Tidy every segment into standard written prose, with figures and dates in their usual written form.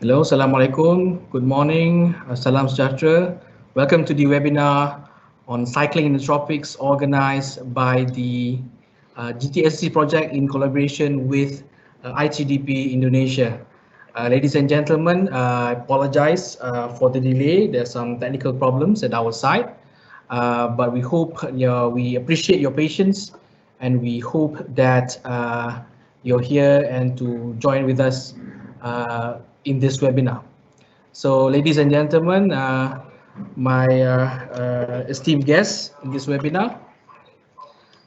Hello, Assalamualaikum. Good morning. Salam sejahtera. Welcome to the webinar on cycling in the tropics organized by the GTALCC project in collaboration with ITDP Indonesia. Ladies and gentlemen, I apologize for the delay. There's some technical problems at our side, but we hope we appreciate your patience, and we hope that you're here and to join with us in this webinar. So, ladies and gentlemen, my esteemed guests in this webinar,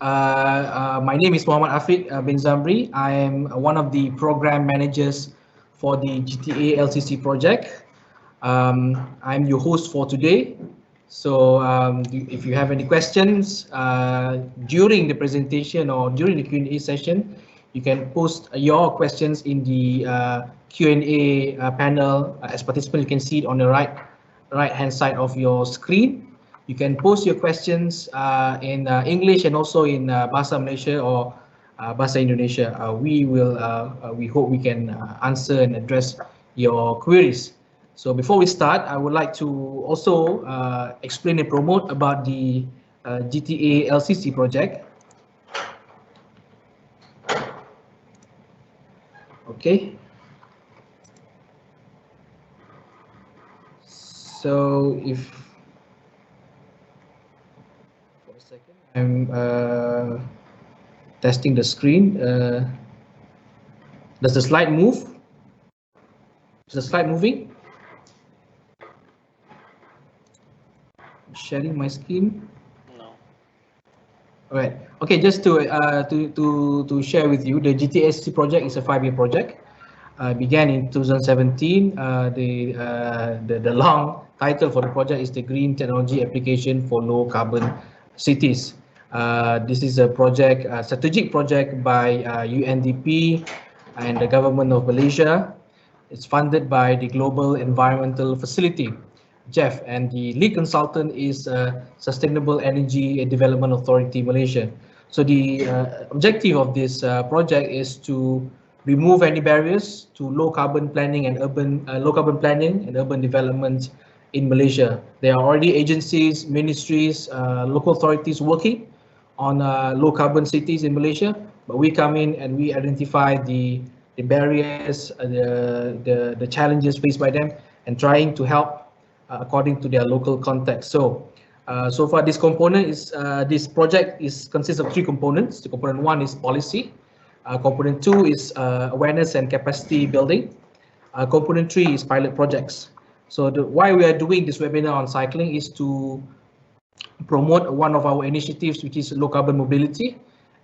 my name is Muhammad Afiq bin Zamri. I am one of the program managers for the GTALCC project. I'm your host for today. So if you have any questions during the presentation or during the Q&A session, you can post your questions in the Q&A panel. As participant, you can see it on the right hand side of your screen. You can post your questions in English and also in Bahasa Malaysia or Bahasa Indonesia. We hope we can answer and address your queries. So before we start, I would like to also explain and promote about the GTALCC project. Okay. So for a second, I'm testing the screen. Does the slide move? Is the slide moving? Sharing my screen? No. All right. Okay, just to share with you, the GTALCC project is a 5-year project. Began in 2017. The long title for the project is the Green Technology Application for Low Carbon Cities. This is a project, a strategic project by UNDP and the government of Malaysia. It's funded by the Global Environmental Facility, Jeff, and the lead consultant is Sustainable Energy Development Authority Malaysia. So the objective of this project is to remove any barriers to low carbon planning and urban development in Malaysia. There are already agencies, ministries, local authorities working on low carbon cities in Malaysia, but we come in and we identify the barriers, the challenges faced by them, and trying to help according to their local context. So so far this project consists of 3 components. The component 1 is policy. Component 2 is awareness and capacity building. Component 3 is pilot projects. So why we are doing this webinar on cycling is to promote one of our initiatives, which is low carbon mobility.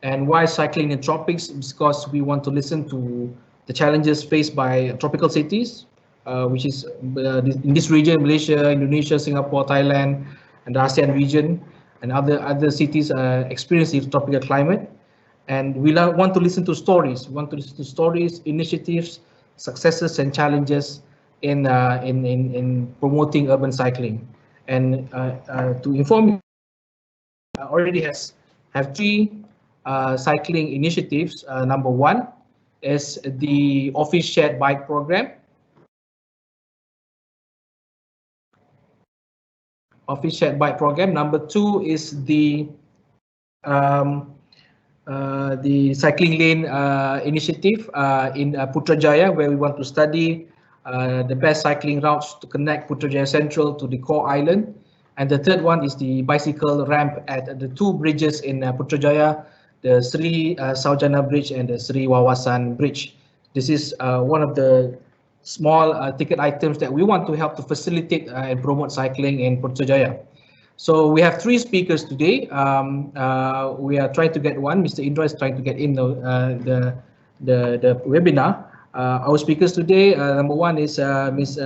And why cycling in tropics? Because we want to listen to the challenges faced by tropical cities, which is in this region, Malaysia, Indonesia, Singapore, Thailand, and the ASEAN region, and other cities experiencing tropical climate. And we want to listen to stories. We want to listen to stories, initiatives, successes, and challenges in promoting urban cycling. And to inform you, already have 3 cycling initiatives. Number 1 is the office shared bike program. Office shared bike program. Number 2 is the cycling lane initiative in Putrajaya, where we want to study the best cycling routes to connect Putrajaya Central to the core island. And the third one is the bicycle ramp at the 2 bridges in Putrajaya, the Sri Saujana Bridge and the Sri Wawasan Bridge. This is one of the small ticket items that we want to help to facilitate and promote cycling in Putrajaya. So we have 3 speakers today. We are trying to get one. Mr. Indra is trying to get in the webinar. Our speakers today, number 1 is Ms.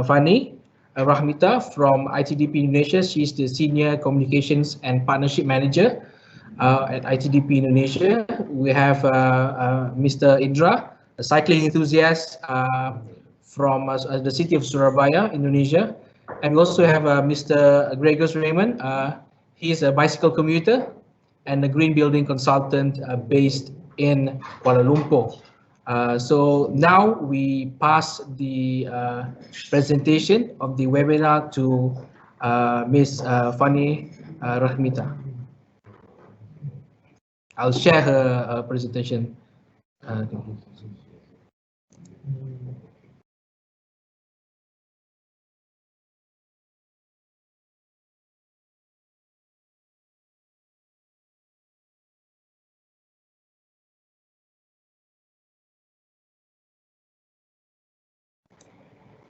Fani Rahmita from ITDP Indonesia. She's the Senior Communications and Partnership Manager at ITDP Indonesia. We have Mr. Indra, a cycling enthusiast from the city of Surabaya, Indonesia. And we also have Mr. Gregors Raymond. He is a bicycle commuter and a green building consultant based in Kuala Lumpur. So now we pass the presentation of the webinar to Ms. Fani Rahmita. I'll share her presentation.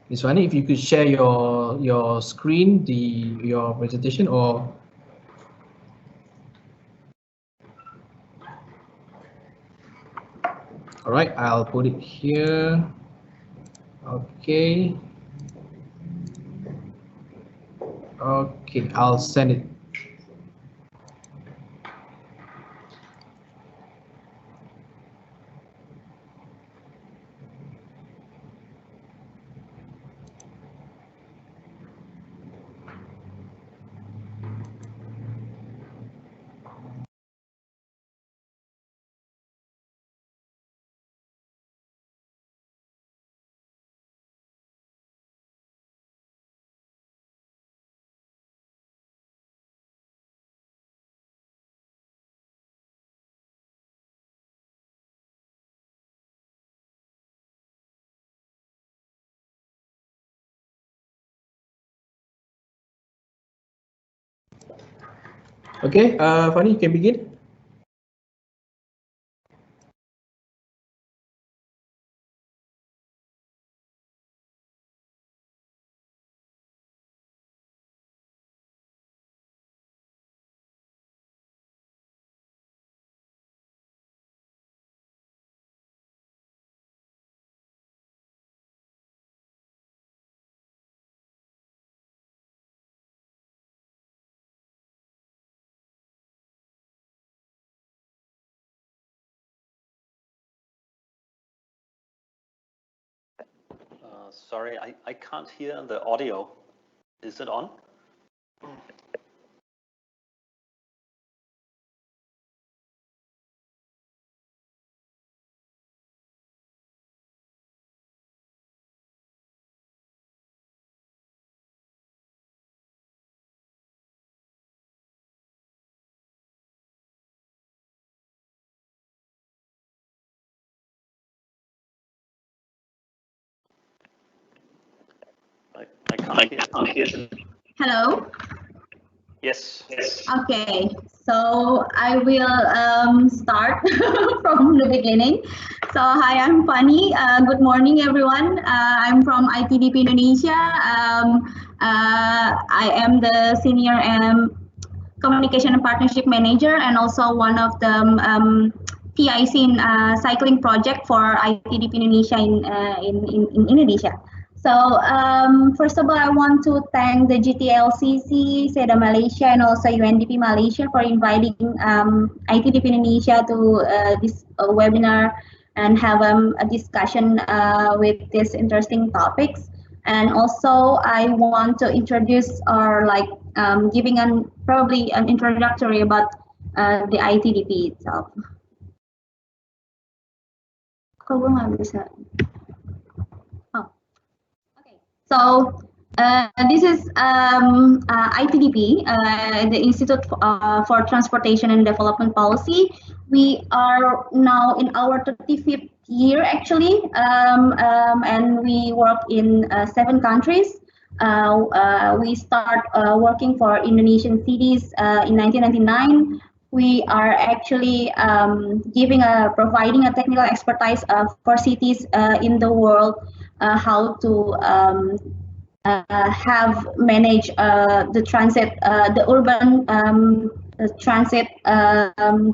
Ms. Fani, if you could share your screen, your presentation, or all right, I'll put it here. Okay. Okay, I'll send it. Okay, Fani, you can begin. Sorry, I can't hear the audio. Is it on? I can't hear. Hello? Yes. Okay, so I will start from the beginning. So hi, I'm Fani. Good morning, everyone. I'm from ITDP Indonesia. I am the Senior Communication and Partnership Manager and also one of the PIC in cycling project for ITDP Indonesia in Indonesia. So first of all, I want to thank the GTALCC, SEDA Malaysia, and also UNDP Malaysia for inviting ITDP Indonesia to this webinar and have a discussion with these interesting topics. And also, I want to introduce or giving probably an introductory about the ITDP itself. Kok gue nggak bisa? So this is ITDP, the Institute for Transportation and Development Policy. We are now in our 35th year actually, and we work in 7 countries. We start working for Indonesian cities in 1999. We are actually providing a technical expertise for cities in the world, how to manage the transit, the urban transit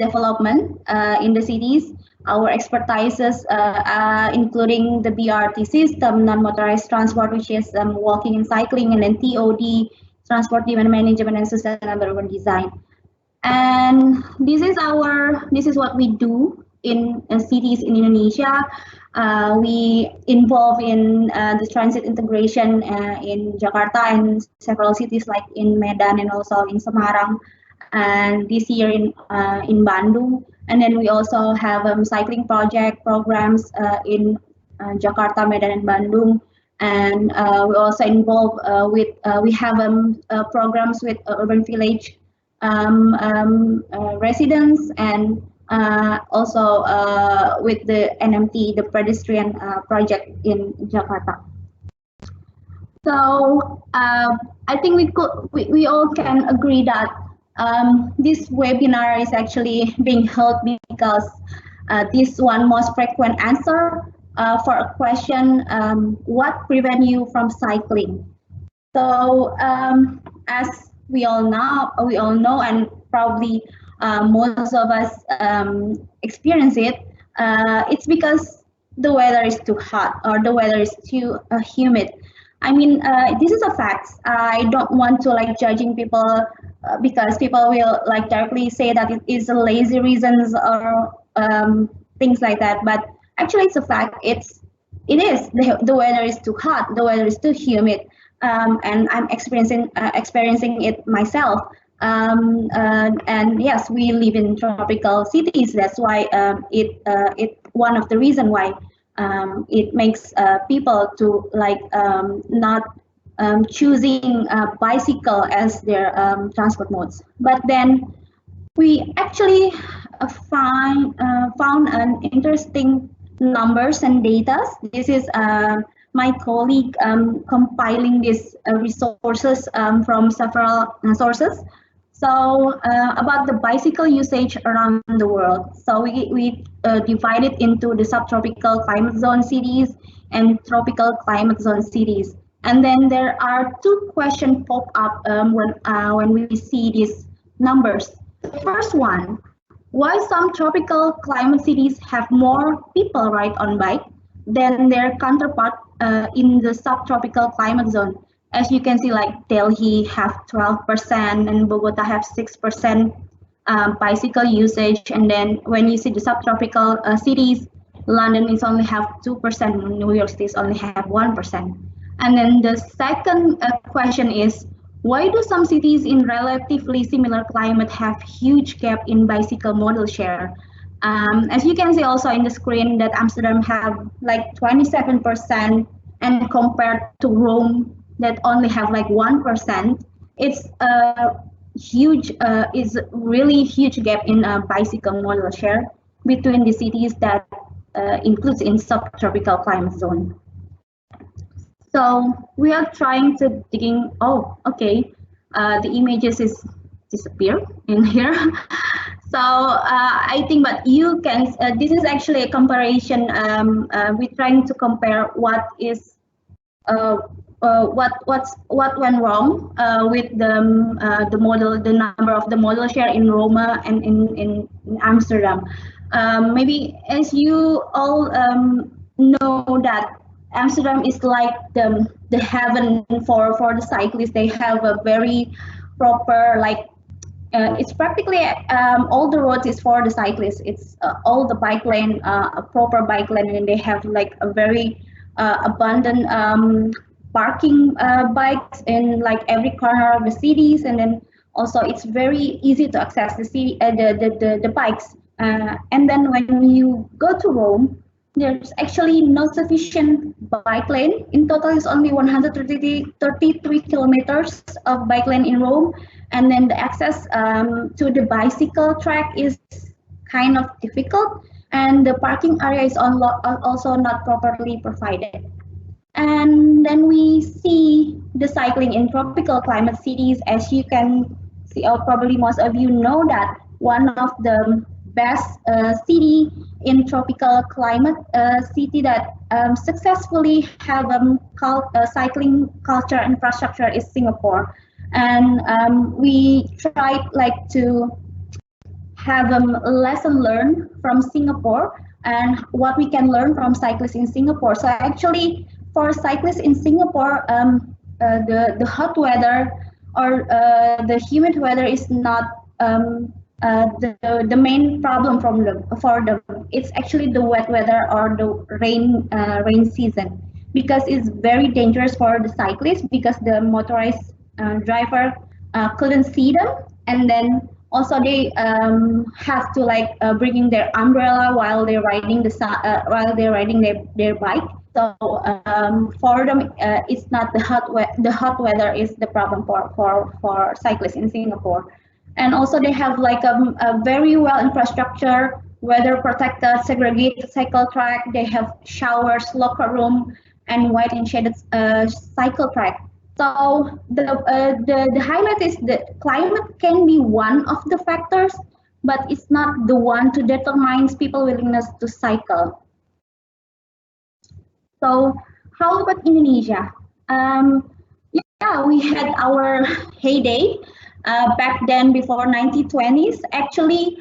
development in the cities. Our expertises including the BRT system, non-motorized transport, which is walking and cycling, and then TOD, transport demand management and sustainable urban design. And this is what we do in cities in Indonesia. We involve in the transit integration in Jakarta and several cities like in Medan and also in Semarang. and this year in Bandung. And then we also have cycling programs in Jakarta, Medan, and Bandung. And we also involve we have programs with urban village residents, and also with the NMT, the pedestrian project in Jakarta. So I think we all can agree that this webinar is actually being held because this one most frequent answer for a question, what prevents you from cycling? So as we all know, and probably most of us experience it, it's because the weather is too hot or the weather is too humid. I mean, this is a fact. I don't want to like judging people because people will like directly say that it is lazy reasons or things like that. But actually, it's a fact. It is the weather is too hot. The weather is too humid, and I'm experiencing it myself. And yes, we live in tropical cities. That's why it one of the reason why it makes people to like not choosing bicycle as their transport modes. But then we actually found an interesting numbers and data. This is my colleague compiling these resources from several sources. So about the bicycle usage around the world. So we divide it into the subtropical climate zone cities and tropical climate zone cities. And then there are two questions pop up when we see these numbers. The first one, why some tropical climate cities have more people ride on bike than their counterpart in the subtropical climate zone? As you can see, like Delhi have 12% and Bogota have 6% bicycle usage. And then when you see the subtropical cities, London is only have 2%, New York State only have 1%. And then the second question is, why do some cities in relatively similar climate have huge gap in bicycle modal share? As you can see also in the screen that Amsterdam have like 27%, and compared to Rome that only have like 1%, it's a huge, is really huge gap in bicycle modal share between the cities that includes in subtropical climate zone. So we are trying to digging. Oh, okay. The images is disappear in here. So I think, but you can. This is actually a comparison. We're trying to compare what is what went wrong with the model, the number of the model share in Roma and in Amsterdam. Maybe as you all know that Amsterdam is like the heaven for the cyclists. They have a very proper like it's practically all the roads is for the cyclists. It's all the bike lane, a proper bike lane, and they have like a very abundant parking bikes in like every corner of the cities, and then also it's very easy to access the city, the bikes. And then when you go to Rome, there's actually not sufficient bike lane. In total, it's only 133 kilometers of bike lane in Rome, and then the access to the bicycle track is kind of difficult, and the parking area is also not properly provided. And then we see the cycling in tropical climate cities. As you can see, or probably most of you know that one of the best city in tropical climate city that successfully have cycling culture infrastructure is Singapore. And we tried like to have a lesson learned from Singapore and what we can learn from cyclists in Singapore. So actually, for cyclists in Singapore, the hot weather or the humid weather is not the main problem for them. It's actually the wet weather or the rain season, because it's very dangerous for the cyclists because the motorized driver couldn't see them, and then also they have to like bringing their umbrella while they're riding their bike. So for them, it's not the hot weather is the problem for cyclists in Singapore. And also they have like a very well infrastructure, weather protected, segregated cycle track. They have showers, locker room, and wide and shaded cycle track. So the highlight is that climate can be one of the factors, but it's not the one to determine people's willingness to cycle. So how about Indonesia? Yeah, we had our heyday back then before 1920s. Actually,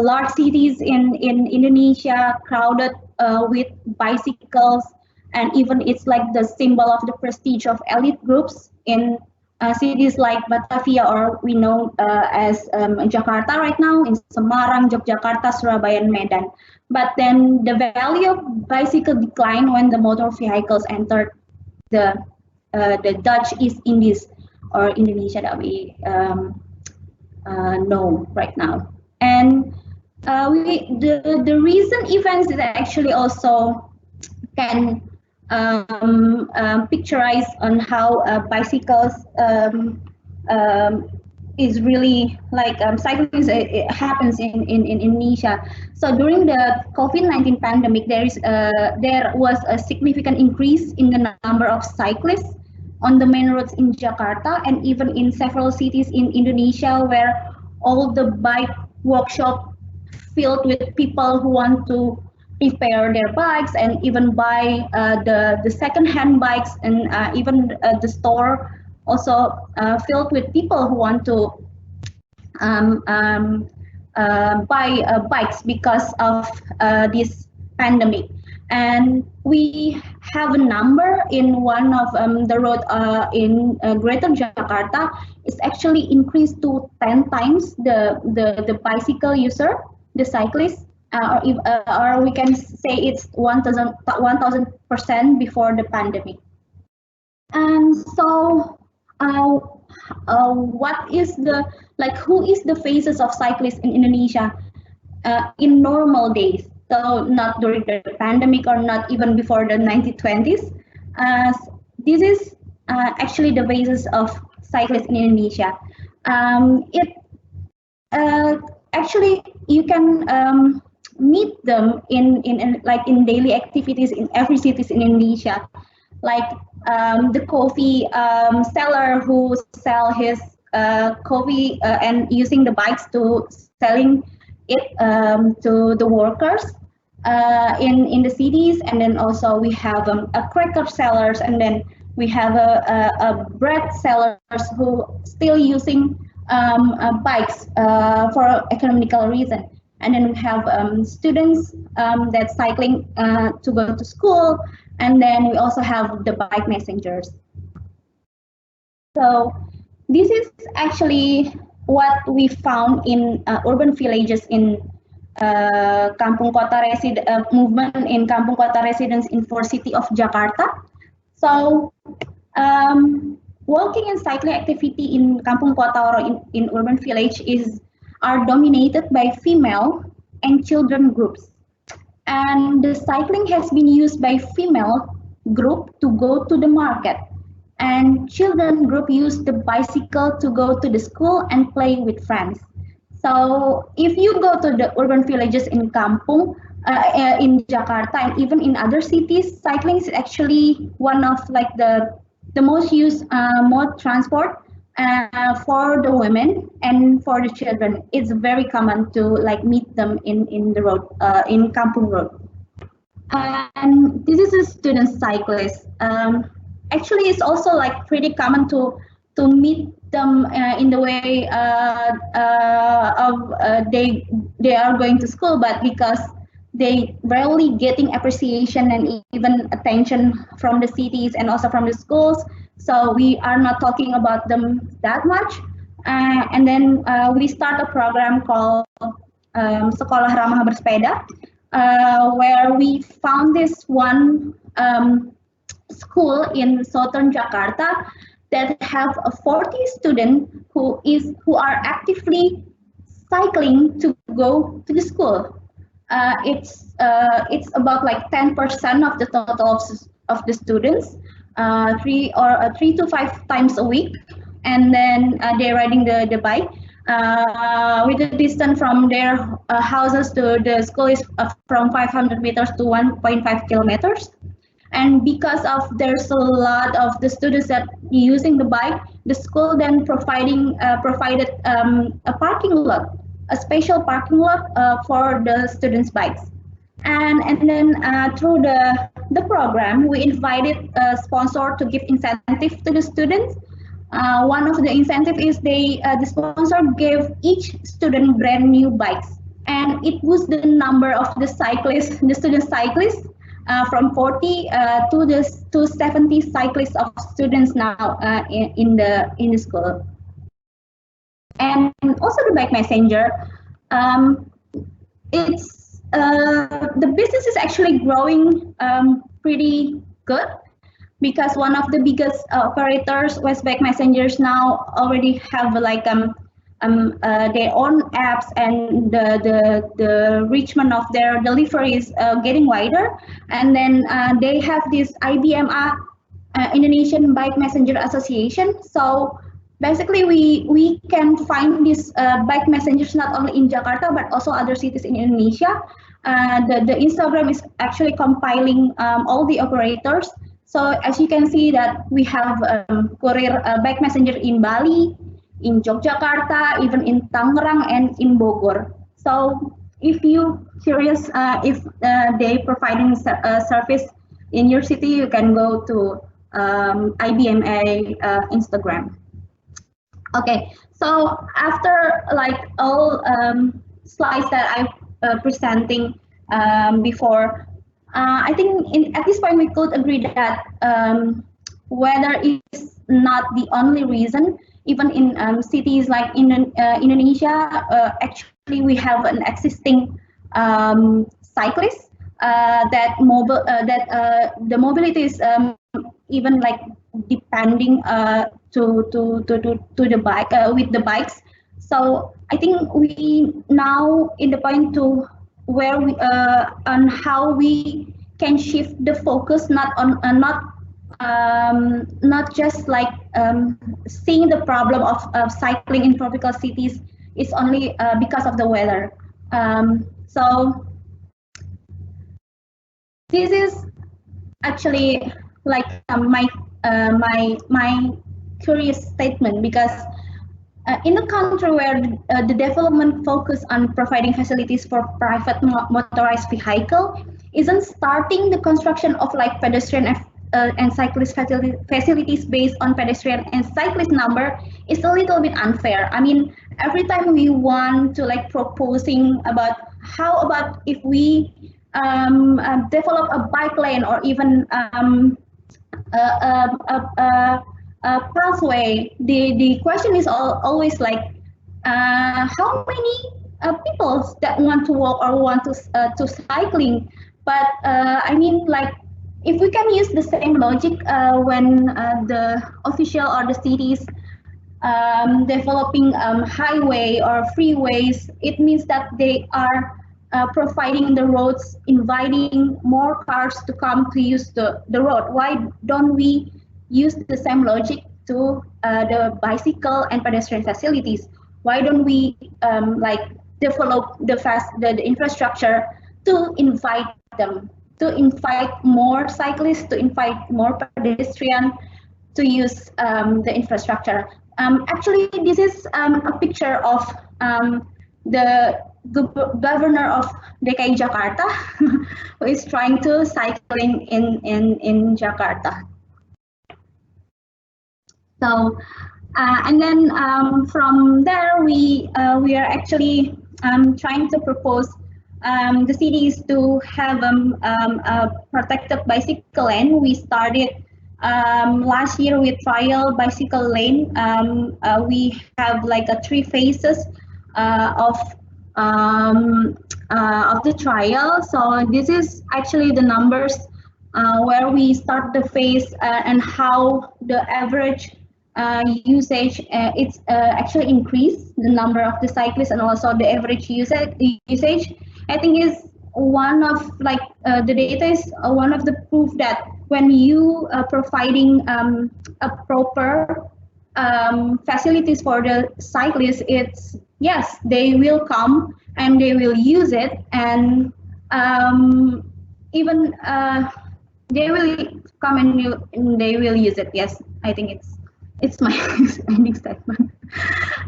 large cities in Indonesia crowded with bicycles, and even it's like the symbol of the prestige of elite groups in cities like Batavia, or we know as Jakarta right now, in Semarang, Yogyakarta, Surabaya, and Medan. But then the value of bicycle declined when the motor vehicles entered the Dutch East Indies, or Indonesia that we know right now. And the recent events that actually also can picturize on how bicycles is really like cycling it happens in Indonesia. So during the COVID-19 pandemic, there was a significant increase in the number of cyclists on the main roads in Jakarta, and even in several cities in Indonesia, where all the bike workshop filled with people who want to repair their bikes and even buy the second-hand bikes, and even the store also filled with people who want to buy bikes because of this pandemic. And we have a number in one of the road in Greater Jakarta. It's actually increased to 10 times the bicycle user, the cyclist, or we can say it's 1,000% before the pandemic. And so, what is who is the faces of cyclists in Indonesia in normal days? So not during the pandemic or not even before the 1920s. This is actually the basis of cyclists in Indonesia. Actually you can meet them in daily activities in every cities in Indonesia, like the coffee seller who sell his coffee and using the bikes to selling it to the workers in the cities. And then also we have a cracker sellers, and then we have a bread sellers who still using bikes for economical reason. And then we have students that cycling to go to school, and then we also have the bike messengers. So this is actually what we found in urban villages in Kampung Kota movement in Kampung Kota residents in the city of Jakarta. So walking and cycling activity in Kampung Kota or in urban village are dominated by female and children groups. And the cycling has been used by female group to go to the market, and children group use the bicycle to go to the school and play with friends. So if you go to the urban villages in Kampung, in Jakarta, and even in other cities, cycling is actually one of like the most used mode transport for the women and for the children. It's very common to like meet them in the road, in Kampung Road. And this is a student cyclist. Actually, it's also like pretty common to meet them in the way of they are going to school, but because they rarely getting appreciation and even attention from the cities and also from the schools, so we are not talking about them that much. And then we start a program called Sekolah Ramah Bersepeda, where we found this one school in southern Jakarta, that have a 40 students who are actively cycling to go to the school. It's about like 10% of the total of the students, 3 to 5 times a week, and then they're riding the bike. With the distance from their houses to the school is from 500 meters to 1.5 kilometers. And because of there's a lot of the students that using the bike, the school then provided a parking lot, a special parking lot for the students' bikes. And then through the program, we invited a sponsor to give incentive to the students. One of the incentive is the sponsor gave each student brand new bikes, and it boosts the number of the cyclists, the student cyclists, from 40 to 70 cyclists of students now in the school. And also the bike messenger, it's the business is actually growing pretty good, because one of the biggest operators, West Bike Messengers, now already have like their own apps, and the reachment of their delivery is getting wider. And then they have this IBMA, Indonesian Bike Messenger Association. So basically, we can find these bike messengers not only in Jakarta but also other cities in Indonesia. The Instagram is actually compiling all the operators. So as you can see that we have courier bike messenger in Bali, in Yogyakarta, even in Tangerang and in Bogor. So if you curious if they providing service in your city, you can go to IBMA Instagram. Okay, so after like all slides that I'm presenting before, I think at this point we could agree that weather is not the only reason. Even in cities like in Indonesia, actually we have an existing cyclist that the mobility is even like depending to the bike with the bikes. So I think we now in the point to where we on how we can shift the focus not just like seeing the problem of cycling in tropical cities is only because of the weather. So this is actually like my curious statement, because in a country where the development focus on providing facilities for private motorized vehicle isn't starting the construction of like pedestrian and cyclist facilities based on pedestrian and cyclist number is a little bit unfair. I mean, every time we want to like proposing about how about if we develop a bike lane or even a pathway, the question is always like how many people that want to walk or want to cycling. But I mean, like if we can use the same logic when the official or the cities developing highway or freeways, it means that they are providing the roads, inviting more cars to come to use the road. Why don't we use the same logic to the bicycle and pedestrian facilities? Why don't we like develop the infrastructure to invite them, to invite more cyclists, to invite more pedestrians to use the infrastructure? Actually, this is a picture of the governor of DKI Jakarta who is trying to cycling in Jakarta. So and then from there we are actually trying to propose the cities to have a protected bicycle lane. We started last year with trial bicycle lane. We have like 3 phases of the trial. So this is actually the numbers where we start the phase and how the average usage, it's actually increased the number of the cyclists and also the average usage. I think is one of like the data is one of the proof that when you providing a proper facilities for the cyclists, it's yes, they will come and they will use it, and even they will come and they will use it. Yes, I think it's my ending statement.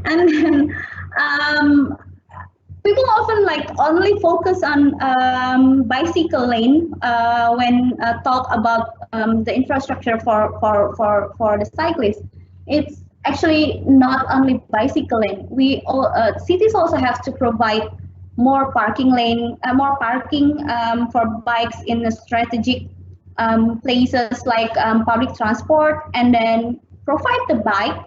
And then people often like only focus on bicycle lane when talk about the infrastructure for the cyclists. It's actually not only bicycle lane. We all, cities also have to provide more parking lane, more parking for bikes in the strategic places like public transport, and then provide the bike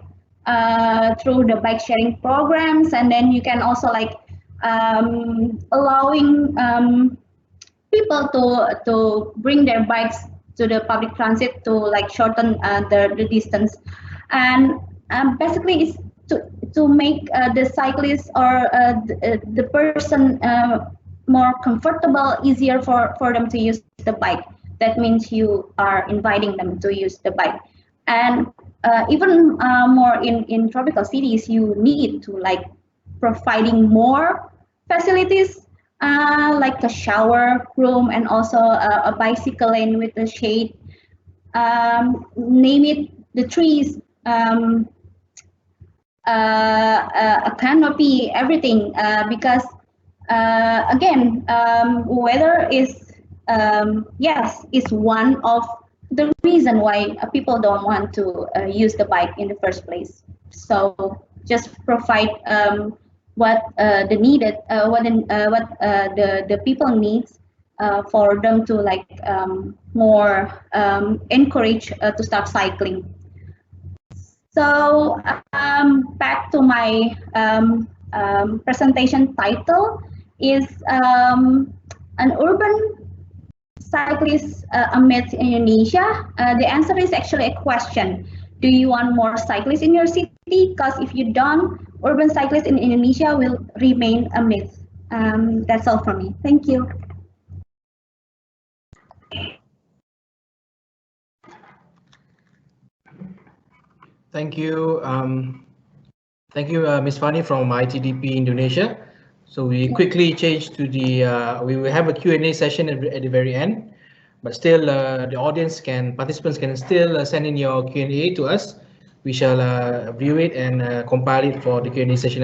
through the bike sharing programs, and then you can also like allowing people to bring their bikes to the public transit to like shorten the distance, and basically it's to make the cyclist or the person more comfortable, easier for them to use the bike. That means you are inviting them to use the bike, and even more in tropical cities, you need to like providing more facilities like a shower room and also a bicycle lane with a shade. Name it, the trees, a canopy, everything. Because again, weather is yes, is one of the reason why people don't want to use the bike in the first place. So just provide what the needed, what the people needs for them to like more encourage to start cycling. So back to my presentation title is an urban cyclist amidst Indonesia. The answer is actually a question. Do you want more cyclists in your city? Because if you don't, urban cyclists in Indonesia will remain a myth. That's all from me. Thank you. Thank you. Thank you, Ms. Fani from ITDP Indonesia. So we quickly change to the, we will have a Q&A session at the very end, but still the audience participants can still send in your Q&A to us. We shall view it and compile it for the Q&A session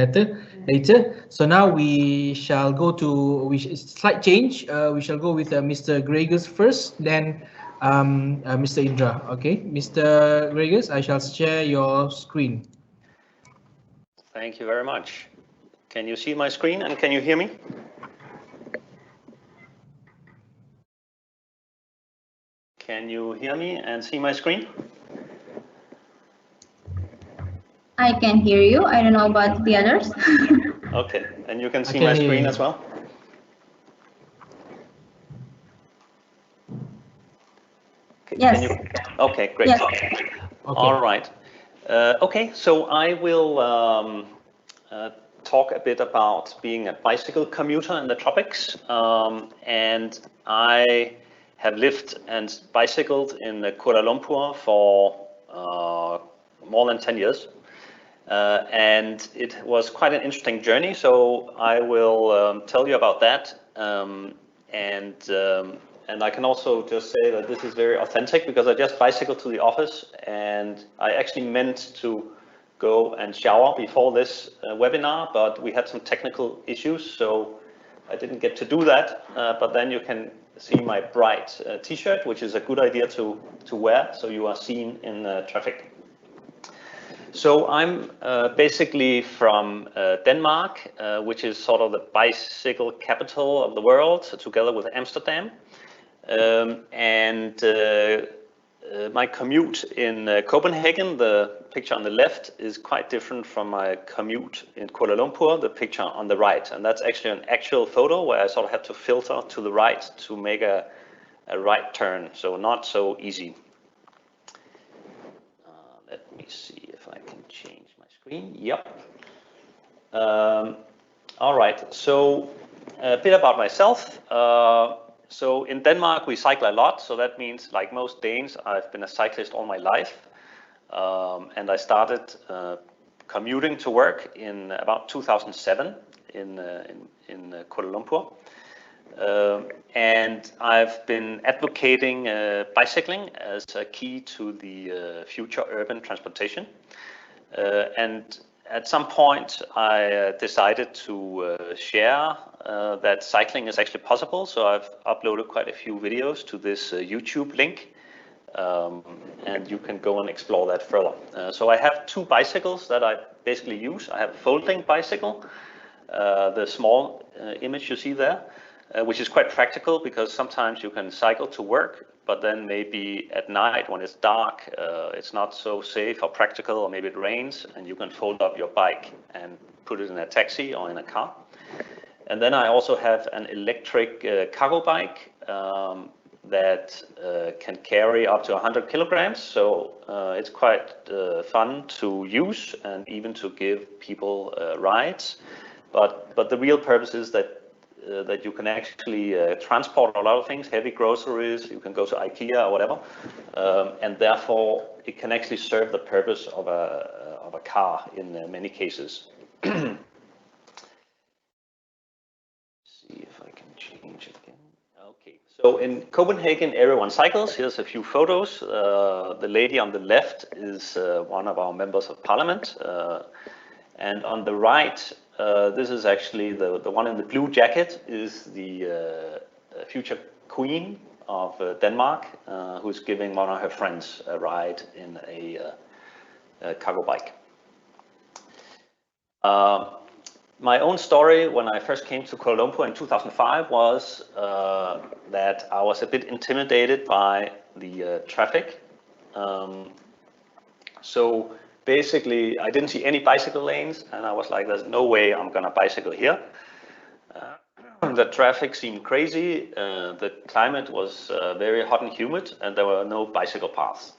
later. So now we shall go to, slight change. We shall go with Mr. Gregors first, then Mr. Indra. Okay, Mr. Gregors, I shall share your screen. Thank you very much. Can you see my screen and can you hear me? Can you hear me and see my screen? I can hear you. I don't know about the others. Okay, and you can see my screen as well? Okay, yes. Okay, great. Yes. Okay. All right. Okay, so I will talk a bit about being a bicycle commuter in the tropics. And I have lived and bicycled in Kuala Lumpur for more than 10 years. And it was quite an interesting journey, so I will tell you about that. And I can also just say that this is very authentic because I just bicycled to the office and I actually meant to go and shower before this webinar, but we had some technical issues, so I didn't get to do that. But then you can see my bright t-shirt, which is a good idea to wear, so you are seen in traffic. So I'm basically from Denmark, which is sort of the bicycle capital of the world, together with Amsterdam. My commute in Copenhagen, the picture on the left, is quite different from my commute in Kuala Lumpur, the picture on the right. And that's actually an actual photo where I sort of had to filter to the right to make a right turn, so not so easy. Let me see if I change my screen. Yep. All right, so a bit about myself. So in Denmark, we cycle a lot. So that means, like most Danes, I've been a cyclist all my life. And I started commuting to work in about 2007 in Kuala Lumpur. And I've been advocating bicycling as a key to the future urban transportation. And at some point, I decided to share that cycling is actually possible. So I've uploaded quite a few videos to this YouTube link. And you can go and explore that further. So I have two bicycles that I basically use. I have a folding bicycle, the small image you see there, which is quite practical because sometimes you can cycle to work, but then maybe at night when it's dark, it's not so safe or practical, or maybe it rains, and you can fold up your bike and put it in a taxi or in a car. And then I also have an electric cargo bike that can carry up to 100 kilograms. So it's quite fun to use and even to give people rides. But the real purpose is that you can actually transport a lot of things, heavy groceries, you can go to IKEA or whatever, and therefore it can actually serve the purpose of a car in many cases. See if I can change it again. Okay, so in Copenhagen, everyone cycles. Here's a few photos. The lady on the left is one of our members of parliament, and on the right, this is actually the one in the blue jacket is the future queen of Denmark, who's giving one of her friends a ride in a cargo bike. My own story when I first came to Kuala Lumpur in 2005 was that I was a bit intimidated by the traffic. So basically, I didn't see any bicycle lanes, and I was like, there's no way I'm gonna bicycle here. The traffic seemed crazy, the climate was very hot and humid, and there were no bicycle paths.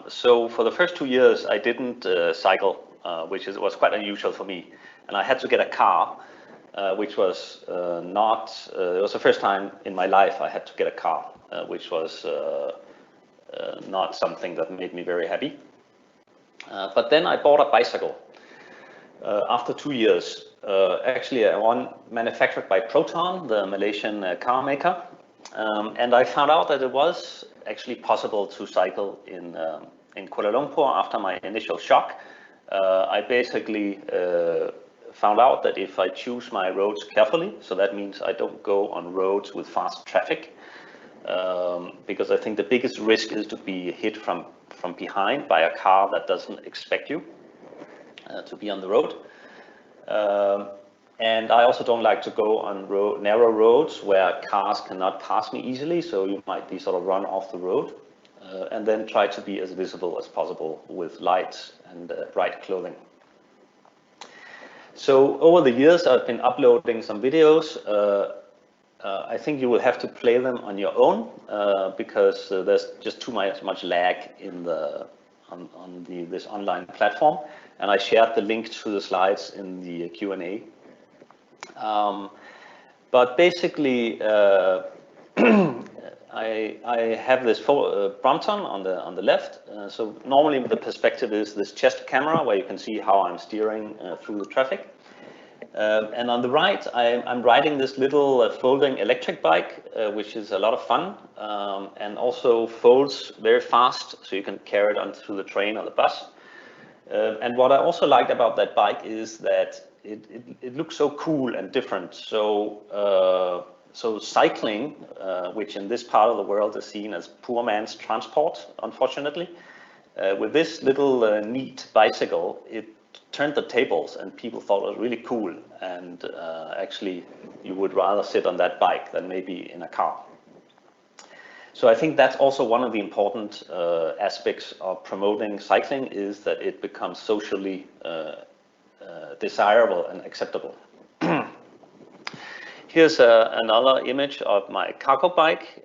So for the first 2 years, I didn't cycle, which was quite unusual for me. And I had to get a car, which was it was the first time in my life I had to get a car, which was not something that made me very happy. But then I bought a bicycle after 2 years, actually one manufactured by Proton, the Malaysian car maker. And I found out that it was actually possible to cycle in Kuala Lumpur after my initial shock. I basically found out that if I choose my roads carefully, so that means I don't go on roads with fast traffic, because I think the biggest risk is to be hit from behind by a car that doesn't expect you to be on the road. And I also don't like to go on narrow roads where cars cannot pass me easily, so you might be sort of run off the road. And then try to be as visible as possible with lights and bright clothing. So over the years, I've been uploading some videos. I think you will have to play them on your own because there's just too much lag in this online platform. And I shared the link to the slides in the Q&A. But basically, I have this Brompton on the left. So normally the perspective is this chest camera where you can see how I'm steering through the traffic. And on the right, I'm riding this little folding electric bike, which is a lot of fun and also folds very fast, so you can carry it onto the train or the bus. And what I also liked about that bike is that it looks so cool and different. So cycling, which in this part of the world is seen as poor man's transport, unfortunately, with this little neat bicycle, it turned the tables and people thought it was really cool. And actually, you would rather sit on that bike than maybe in a car. So I think that's also one of the important aspects of promoting cycling is that it becomes socially desirable and acceptable. Here's another image of my cargo bike,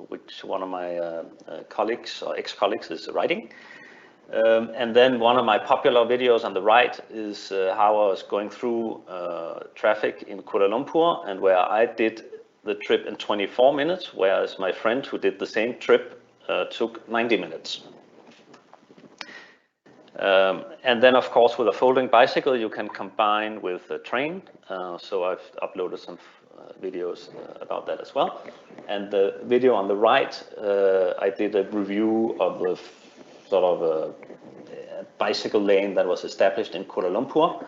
which one of my colleagues or ex-colleagues is riding. And then one of my popular videos on the right is how I was going through traffic in Kuala Lumpur, and where I did the trip in 24 minutes, whereas my friend who did the same trip took 90 minutes. And then, of course, with a folding bicycle, you can combine with a train. So I've uploaded some videos about that as well. And the video on the right, I did a review of the sort of a bicycle lane that was established in Kuala Lumpur.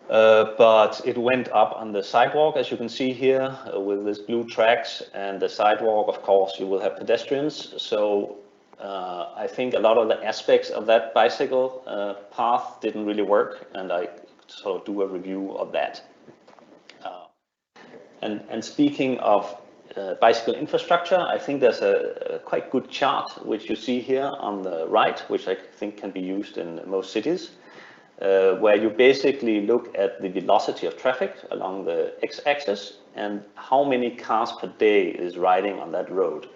But it went up on the sidewalk, as you can see here, with this blue tracks, and the sidewalk, of course, you will have pedestrians. So I think a lot of the aspects of that bicycle path didn't really work, and I sort of do a review of that. And speaking of bicycle infrastructure, I think there's a quite good chart which you see here on the right, which I think can be used in most cities, where you basically look at the velocity of traffic along the x-axis and how many cars per day is riding on that road.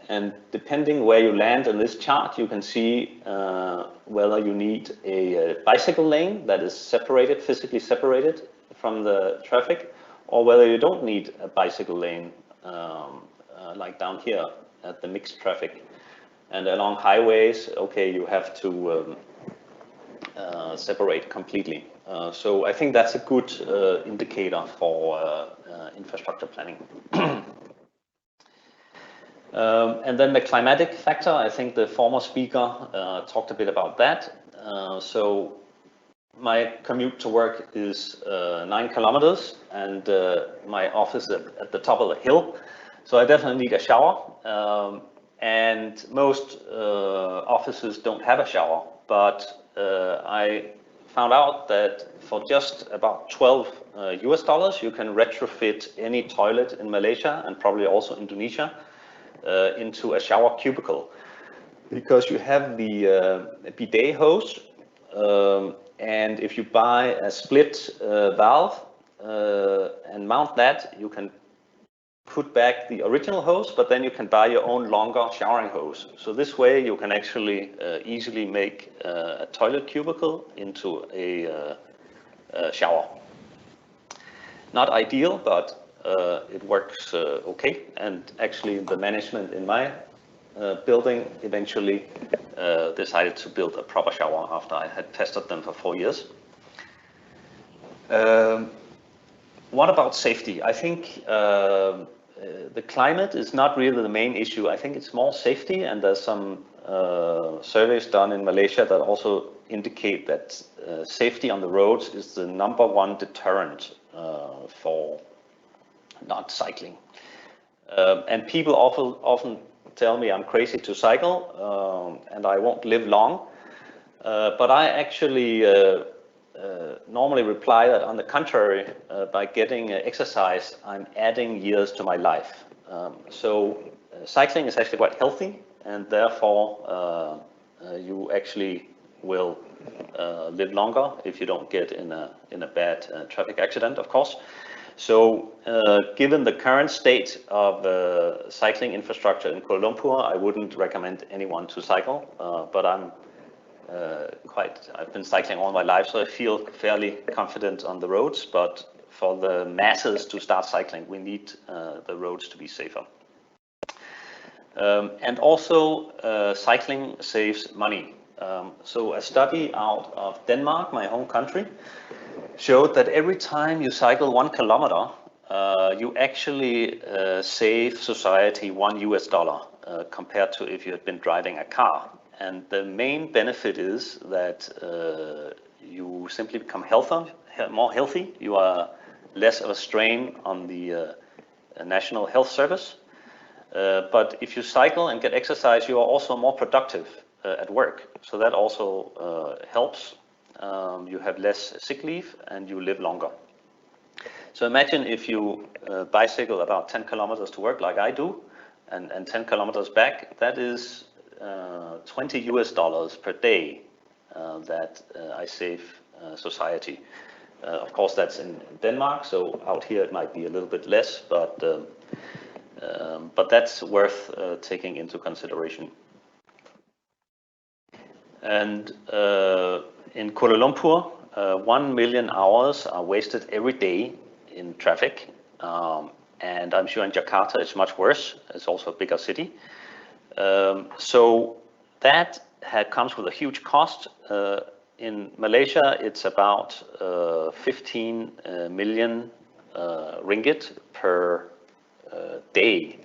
And depending where you land in this chart, you can see whether you need a bicycle lane that is separated, physically separated from the traffic, or whether you don't need a bicycle lane, like down here at the mixed traffic. And along highways, okay, you have to separate completely. So I think that's a good indicator for infrastructure planning. And then the climatic factor, I think the former speaker talked a bit about that. So my commute to work is 9 kilometers, and my office is at the top of the hill. So I definitely need a shower. And most offices don't have a shower, but I found out that for just about $12 US, you can retrofit any toilet in Malaysia and probably also Indonesia into a shower cubicle, because you have the bidet hose, and if you buy a split valve and mount that, you can put back the original hose, but then you can buy your own longer showering hose. So this way you can actually easily make a toilet cubicle into a shower. Not ideal, but it works okay. And actually the management in my building eventually decided to build a proper shower after I had tested them for 4 years. What about safety? I think the climate is not really the main issue. I think it's more safety, and there's some surveys done in Malaysia that also indicate that safety on the roads is the #1 deterrent for not cycling. And people often tell me I'm crazy to cycle and I won't live long, but I actually normally reply that on the contrary, by getting exercise, I'm adding years to my life. So cycling is actually quite healthy, and therefore you actually will live longer if you don't get in a bad traffic accident, of course. So given the current state of cycling infrastructure in Kuala Lumpur, I wouldn't recommend anyone to cycle, but I've been cycling all my life, so I feel fairly confident on the roads, but for the masses to start cycling, we need the roads to be safer. And also cycling saves money. So a study out of Denmark, my home country, showed that every time you cycle 1 kilometer, you actually save society $1 US compared to if you had been driving a car. And the main benefit is that you simply become more healthy. You are less of a strain on the National Health Service. But if you cycle and get exercise, you are also more productive at work. So that also helps. You have less sick leave and you live longer. So imagine if you bicycle about 10 kilometers to work like I do, and 10 kilometers back, that is $20 US per day that I save society. Of course, that's in Denmark, so out here it might be a little bit less, but that's worth taking into consideration. And in Kuala Lumpur, 1 million hours are wasted every day in traffic. And I'm sure in Jakarta it's much worse. It's also a bigger city. So that comes with a huge cost. In Malaysia, it's about 15 million ringgit per day.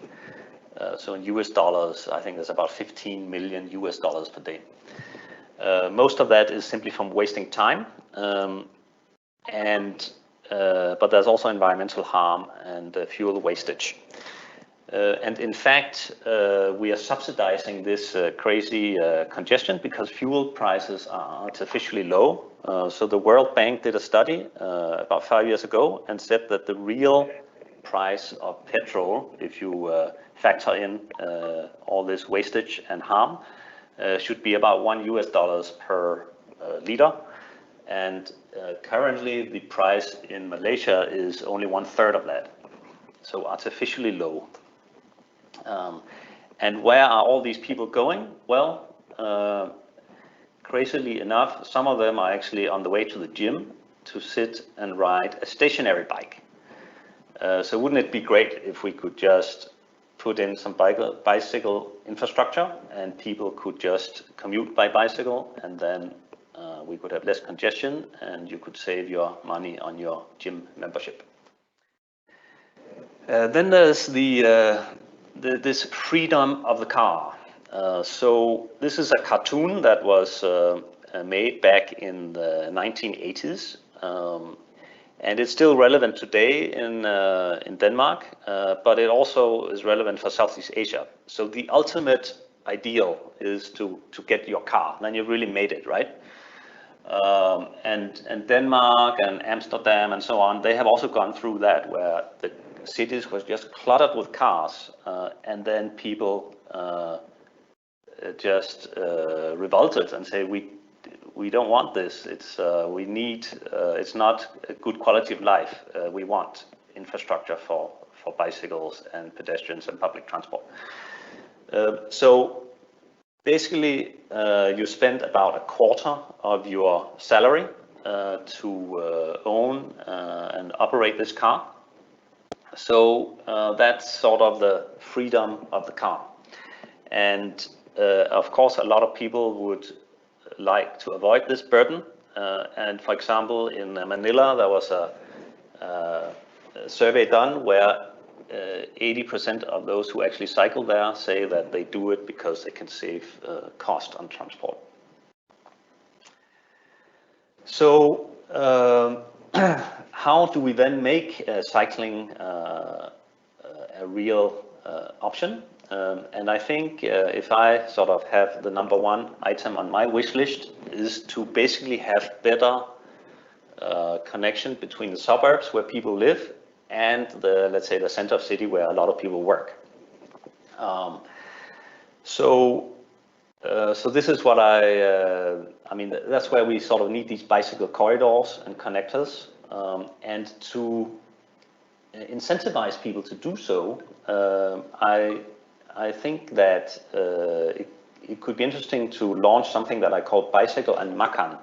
So in US dollars, I think there's about 15 million US dollars per day. Most of that is simply from wasting time, but there's also environmental harm and fuel wastage. And in fact, we are subsidizing this crazy congestion because fuel prices are artificially low. So the World Bank did a study about 5 years ago and said that the real price of petrol, if you factor in all this wastage and harm, should be about $1 per liter. And currently the price in Malaysia is only 1/3 of that. So artificially low. And where are all these people going? Well, crazily enough, some of them are actually on the way to the gym to sit and ride a stationary bike. So wouldn't it be great if we could just put in some bicycle infrastructure and people could just commute by bicycle, and then we could have less congestion and you could save your money on your gym membership. Then there's this freedom of the car. So this is a cartoon that was made back in the 1980s. And it's still relevant today in Denmark, but it also is relevant for Southeast Asia. So the ultimate ideal is to get your car, then you've really made it, right? And Denmark and Amsterdam and so on, they have also gone through that, where the cities was just cluttered with cars, and then people just revolted and say, we don't want this. It's it's not a good quality of life. We want infrastructure for bicycles and pedestrians and public transport. So basically, you spend about 1/4 of your salary to own and operate this car. So that's sort of the freedom of the car. And of course, a lot of people would like to avoid this burden. And for example, in Manila, there was a survey done where 80% of those who actually cycle there say that they do it because they can save cost on transport. So how do we then make cycling a real option? And I think if I sort of have the number one item on my wish list is to basically have better connection between the suburbs where people live and let's say the center of city where a lot of people work. So this is what I mean, that's where we sort of need these bicycle corridors and connectors, and to incentivize people to do so. I think that it could be interesting to launch something that I call Bicycle and Makan.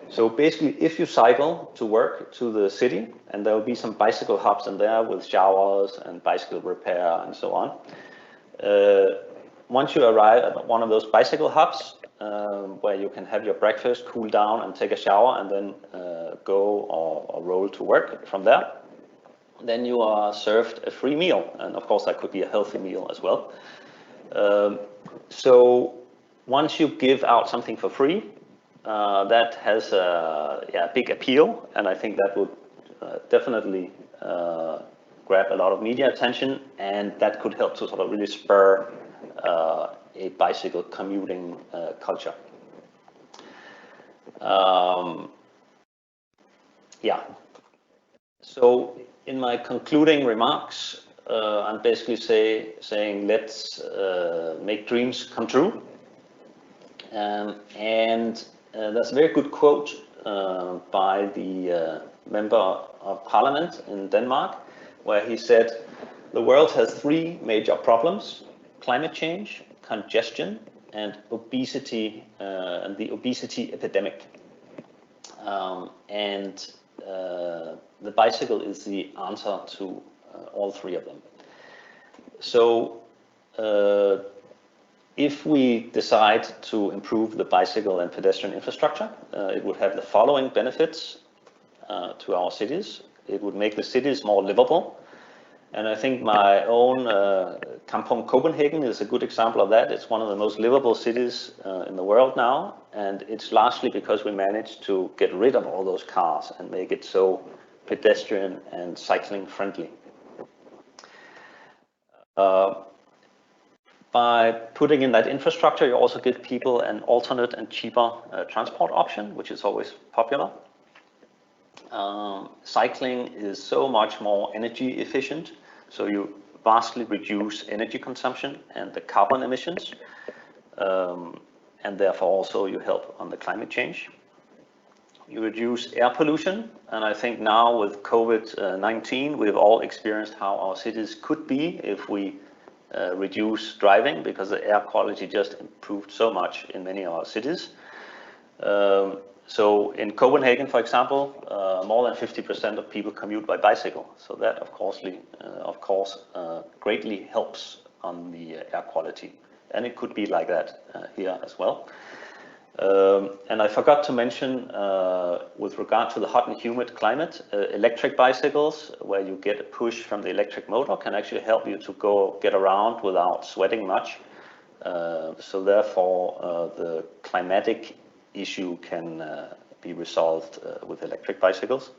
So basically, if you cycle to work to the city, and there will be some bicycle hubs in there with showers and bicycle repair and so on. Once you arrive at one of those bicycle hubs, where you can have your breakfast, cool down and take a shower, and then go or roll to work from there, then you are served a free meal. And of course, that could be a healthy meal as well. So once you give out something for free, that has a big appeal. And I think that would definitely grab a lot of media attention. And that could help to sort of really spur a bicycle commuting culture. So in my concluding remarks, I'm basically saying let's make dreams come true. And there's a very good quote by the member of parliament in Denmark, where he said, "The world has 3 major problems: climate change, congestion, and obesity and the obesity epidemic. The bicycle is the answer to all three of them. So if we decide to improve the bicycle and pedestrian infrastructure, it would have the following benefits to our cities. It would make the cities more livable. And I think my own Kampong Copenhagen is a good example of that. It's one of the most livable cities in the world now. And it's largely because we managed to get rid of all those cars and make it so pedestrian and cycling friendly. By putting in that infrastructure, you also give people an alternate and cheaper transport option, which is always popular. Cycling is so much more energy efficient, so you vastly reduce energy consumption and the carbon emissions, and therefore also you help on the climate change. You reduce air pollution, and I think now with COVID-19 we've all experienced how our cities could be if we reduce driving, because the air quality just improved so much in many of our cities. So in Copenhagen, for example, more than 50% of people commute by bicycle. So that, of course, greatly helps on the air quality. And it could be like that here as well. And I forgot to mention, with regard to the hot and humid climate, electric bicycles, where you get a push from the electric motor, can actually help you to get around without sweating much. So therefore, the climatic issue can be resolved with electric bicycles.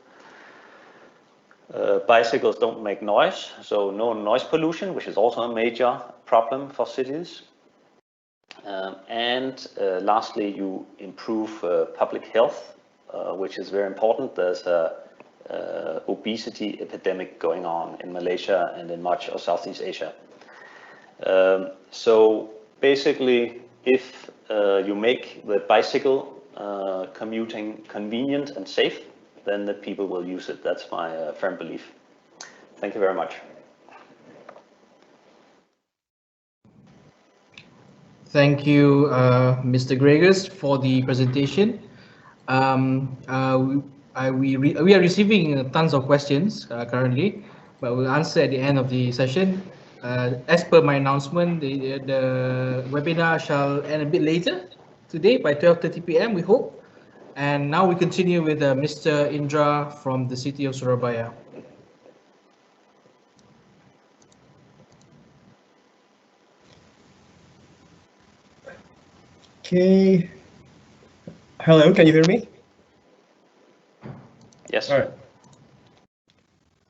Bicycles don't make noise, so no noise pollution, which is also a major problem for cities. Lastly, you improve public health, which is very important. There's a obesity epidemic going on in Malaysia and in much of Southeast Asia. So basically, if you make the bicycle commuting convenient and safe, then the people will use it. That's my firm belief. Thank you very much. Thank you, Mr. Gregers, for the presentation. We are receiving tons of questions currently, but we'll answer at the end of the session. As per my announcement, the webinar shall end a bit later today by 12:30 p.m. we hope. And now we continue with Mr. Indra from the city of Surabaya. Okay. Hello, can you hear me? Yes. All right.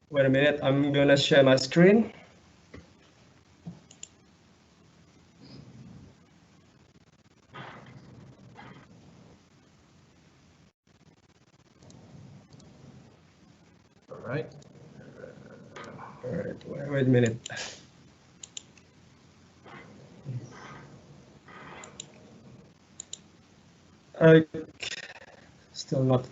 Wait a minute, I'm gonna share my screen. All right. Wait a minute. Still not.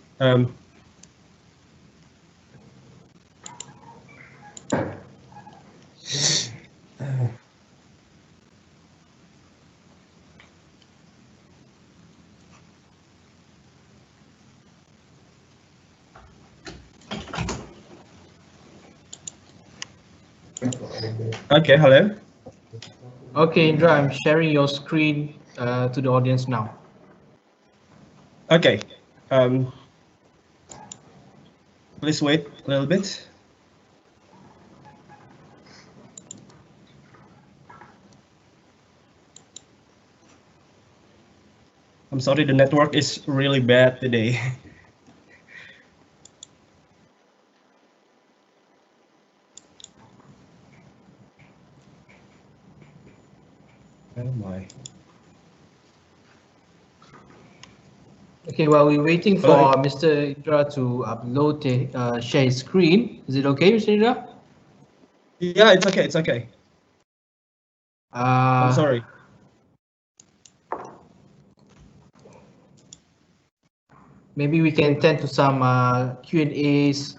Okay, hello. Okay, Indra, I'm sharing your screen to the audience now. Okay. Please wait a little bit. I'm sorry, the network is really bad today. Oh my. Okay, while we're waiting for Mr. Indra to upload share his screen, is it okay, Mr. Indra? Yeah, it's okay. It's okay. I'm sorry. Maybe we can tend to some Q&As,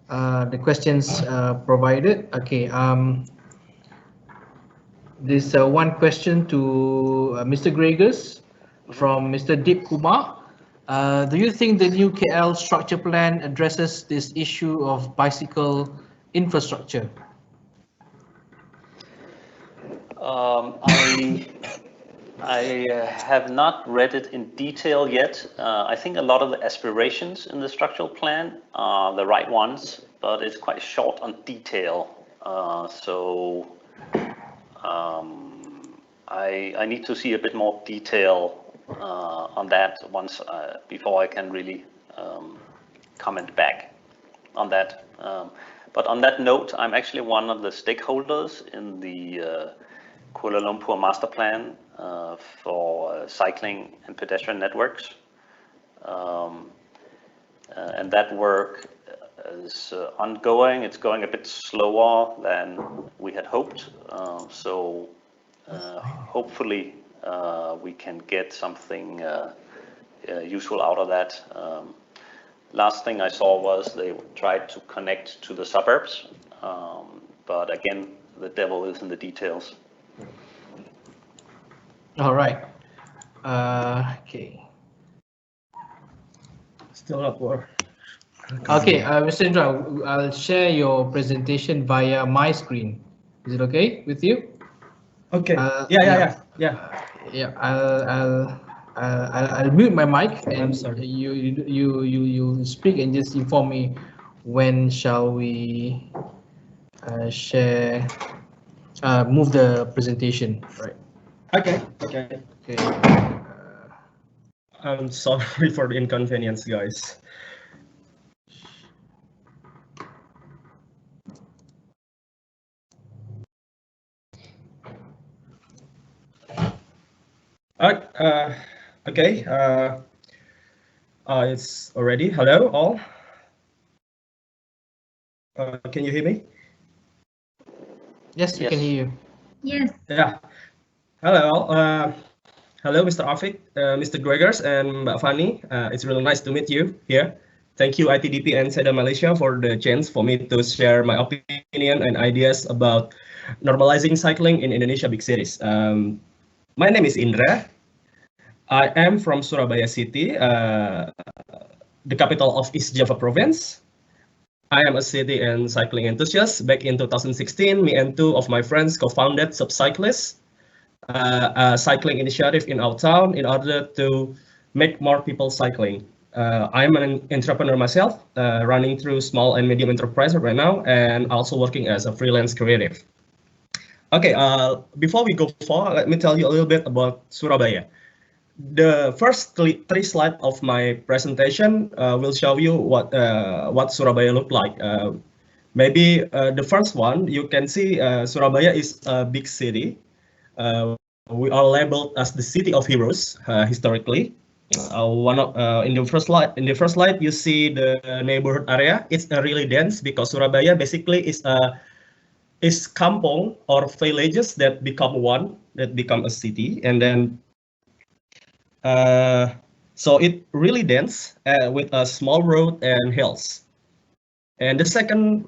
the questions provided. Okay. There's one question to Mr. Gregors from Mr. Deep Kumar. Do you think the new KL structure plan addresses this issue of bicycle infrastructure? I have not read it in detail yet. I think a lot of the aspirations in the structural plan are the right ones, but it's quite short on detail. I need to see a bit more detail on that once before I can really comment back on that. But on that note, I'm actually one of the stakeholders in the Kuala Lumpur Master Plan for cycling and pedestrian networks. And that work is ongoing. It's going a bit slower than we had hoped. Hopefully we can get something useful out of that. Last thing I saw was they tried to connect to the suburbs, but again, the devil is in the details. All right. Okay. Still not work. Okay, Mr. Indra, I'll share your presentation via my screen. Is it okay with you? Okay. Yeah. Yeah. I'll mute my mic and I'm sorry. you speak and just inform me when shall we share move the presentation, right? Okay. Okay. I'm sorry for the inconvenience, guys. Okay. It's already. Hello, all. Can you hear me? Yes, we can hear you. Yes. Yeah. Hello, all. Hello, Mr. Afik, Mr. Gregors, and Mbak Fani. It's really nice to meet you here. Thank you, ITDP and SEDA Malaysia, for the chance for me to share my opinion and ideas about normalizing cycling in Indonesia big cities. My name is Indra. I am from Surabaya City, the capital of East Java Province. I am a city and cycling enthusiast. Back in 2016, me and two of my friends co-founded CYCLISTS, a cycling initiative in our town in order to make more people cycling. I'm an entrepreneur myself, running through small and medium enterprise right now, and also working as a freelance creative. Okay, before we go forward, let me tell you a little bit about Surabaya. The first three slides of my presentation will show you what Surabaya look like. Maybe the first one, you can see Surabaya is a big city. We are labeled as the city of heroes historically. In the first slide, you see the neighborhood area. It's really dense because Surabaya basically is kampong or villages that become a city, and then so it really dense with a small road and hills. And the second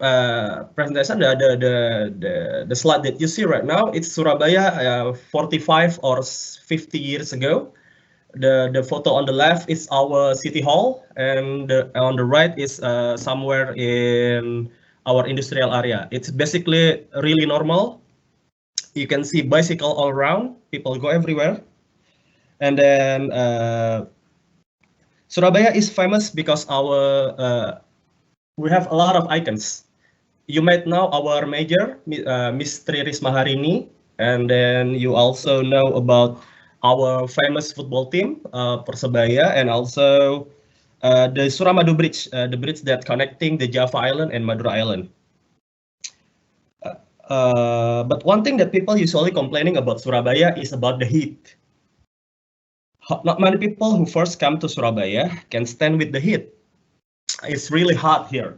presentation, the slide that you see right now, it's Surabaya 45 or 50 years ago. The photo on the left is our city hall, and on the right is somewhere in our industrial area. It's basically really normal. You can see bicycle all around. People go everywhere. And then Surabaya is famous because we have a lot of icons. You might know our mayor, Miss Tri Risma Harini, and then you also know about our famous football team, Persebaya, and also the Suramadu Bridge, the bridge that connecting the Java Island and Madura Island. But one thing that people usually complaining about Surabaya is about the heat. Not many people who first come to Surabaya can stand with the heat. It's really hot here.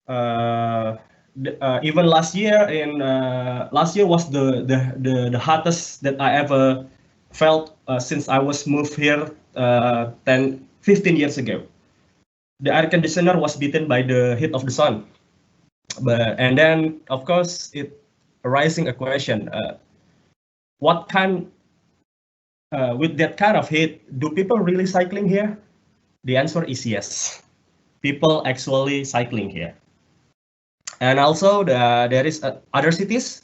Even last year was the hottest that I ever felt since I was moved here 15 years ago. The air conditioner was beaten by the heat of the sun. And then of course arising a question: what kind, with that kind of heat, do people really cycling here? The answer is yes. People actually cycling here. And also there is other cities,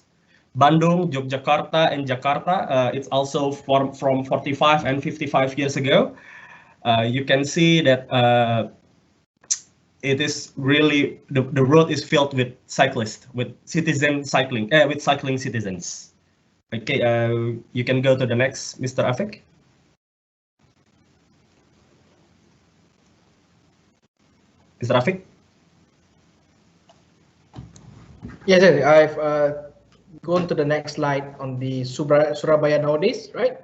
Bandung, Yogyakarta, and Jakarta. It's also from 45 and 55 years ago. You can see that it is really, the road is filled with cyclists, with citizen cycling, with cycling citizens. Okay, you can go to the next, Mr. Afik. Mr. Afik? Yes, yes, I've gone to the next slide on the Surabaya nowadays, right?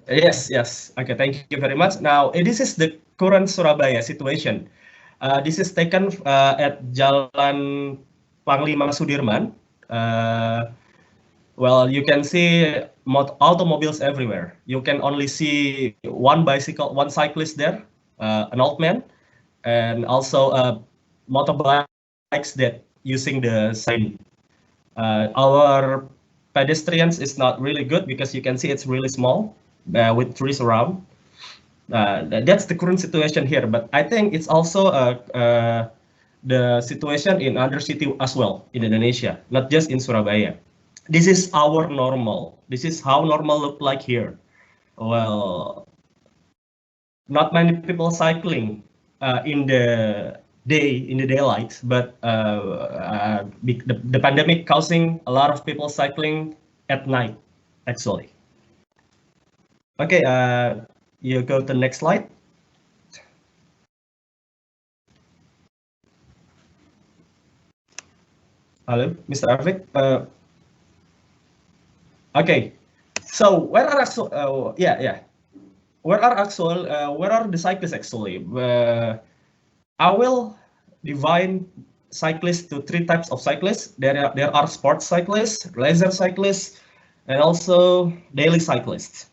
Yes, yes. Okay, thank you very much. Now, this is the current Surabaya situation. This is taken at Jalan Panglima Sudirman. Well, you can see automobiles everywhere. You can only see one cyclist there, an old man, and also motorbikes that using the sign. Our pedestrians is not really good because you can see it's really small with trees around. That's the current situation here, but I think it's also the situation in other cities as well in Indonesia, not just in Surabaya. This is our normal. This is how normal look like here. Well, not many people cycling in the daylight, but the pandemic causing a lot of people cycling at night, actually. Okay, you go to the next slide. Hello, Mr. Arvik. Okay, so where are where are the cyclists actually? I will divide cyclists to three types of cyclists. There are sports cyclists, leisure cyclists, and also daily cyclists.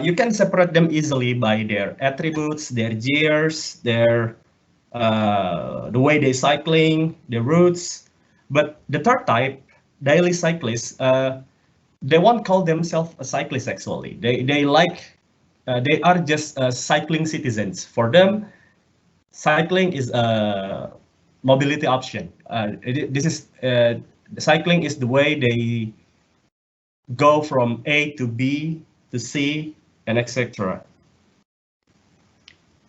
You can separate them easily by their attributes, their gears, their the way they cycling, the routes. But the third type, daily cyclists, they won't call themselves a cyclist actually. They are just cycling citizens. For them, cycling is a mobility option. Cycling is the way they go from A to B to C and etc.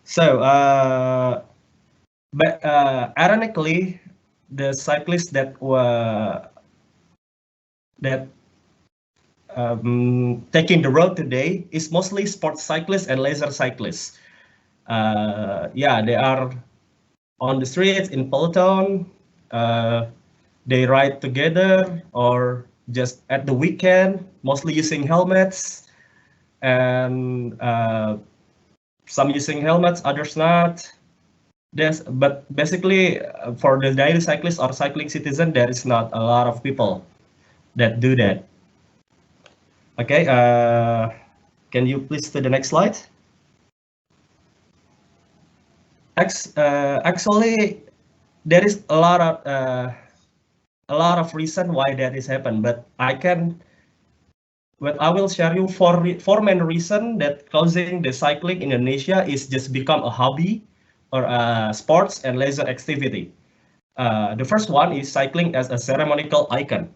So, but ironically, the cyclists that were taking the road today is mostly sports cyclists and leisure cyclists. Yeah, they are on the streets in Peloton. They ride together or just at the weekend, mostly using helmets, and some using helmets, others not. But basically, for the daily cyclist or cycling citizen, there is not a lot of people that do that. Okay, can you please to the next slide? Actually, there is a lot of reason why that is happened, but I will share you four main reasons that causing the cycling in Indonesia is just become a hobby or a sports and leisure activity. The first one is cycling as a ceremonial icon.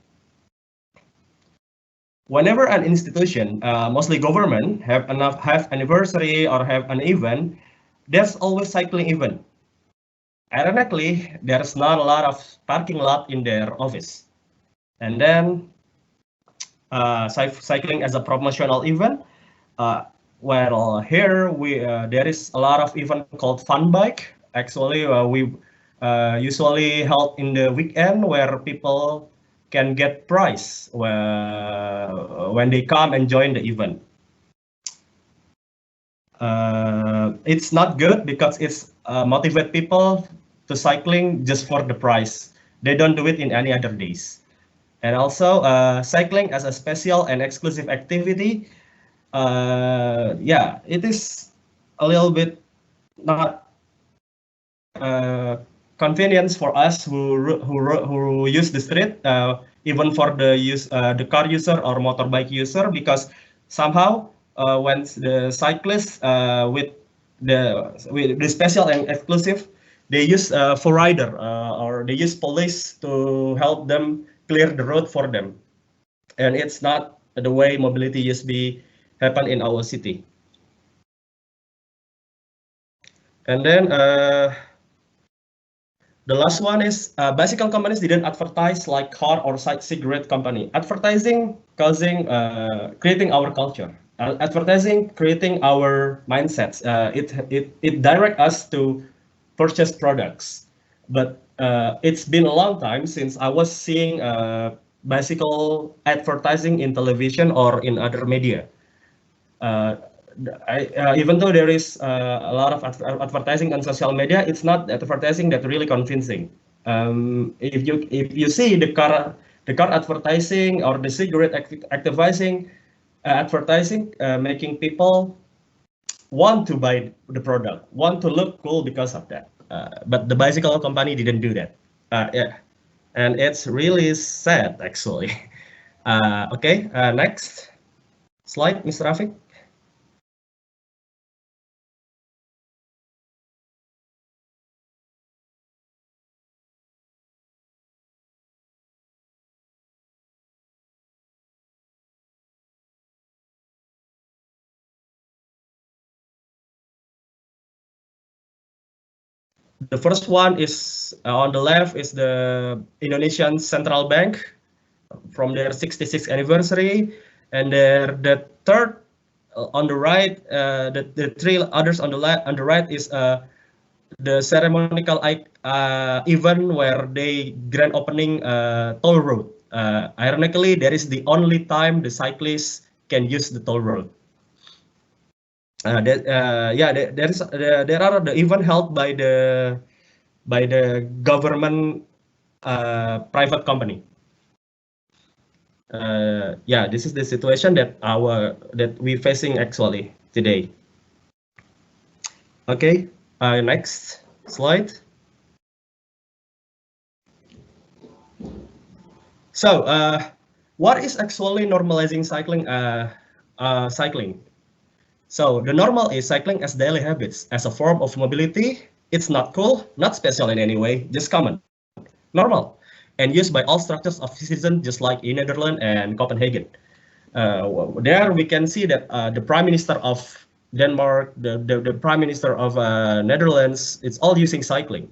Whenever an institution, mostly government, have anniversary or have an event, there's always cycling event. Ironically, there's not a lot of parking lot in their office. And then cycling as a promotional event. Well, here there is a lot of event called fun bike. Actually, we usually held in the weekend where people can get prize when they come and join the event. It's not good because it's motivate people to cycling just for the prize. They don't do it in any other days. And also cycling as a special and exclusive activity. Yeah, it is a little bit not convenience for us who use the street, even for the car user or motorbike user, because somehow when the cyclists with the special and exclusive, they use for rider or they use police to help them clear the road for them, and it's not the way mobility used to be happen in our city. And then the last one is bicycle companies didn't advertise like car or cigarette company. Advertising causing creating our culture. Advertising creating our mindsets. It direct us to purchase products. But it's been a long time since I was seeing bicycle advertising in television or in other media. Even though there is a lot of advertising on social media, it's not advertising that really convincing. If you see the car advertising or the cigarette advertising, making people want to buy the product, want to look cool because of that. But the bicycle company didn't do that. Yeah, and it's really sad actually. Okay, next slide, Mr. Rafiq. The first one is on the left is the Indonesian Central Bank from their 66th anniversary, and the third on the right, the three others on the right is the ceremonial event where they grand opening toll road. Ironically, that is the only time the cyclists can use the toll road. There are the event held by the government private company. Yeah, this is the situation that we're facing actually today. Okay, next slide. So, what is actually normalizing cycling? Cycling. So the normal is cycling as daily habits, as a form of mobility. It's not cool, not special in any way, just common, normal, and used by all structures of citizens, just like in Netherlands and Copenhagen. There we can see that the Prime Minister of Denmark, the Prime Minister of Netherlands, it's all using cycling,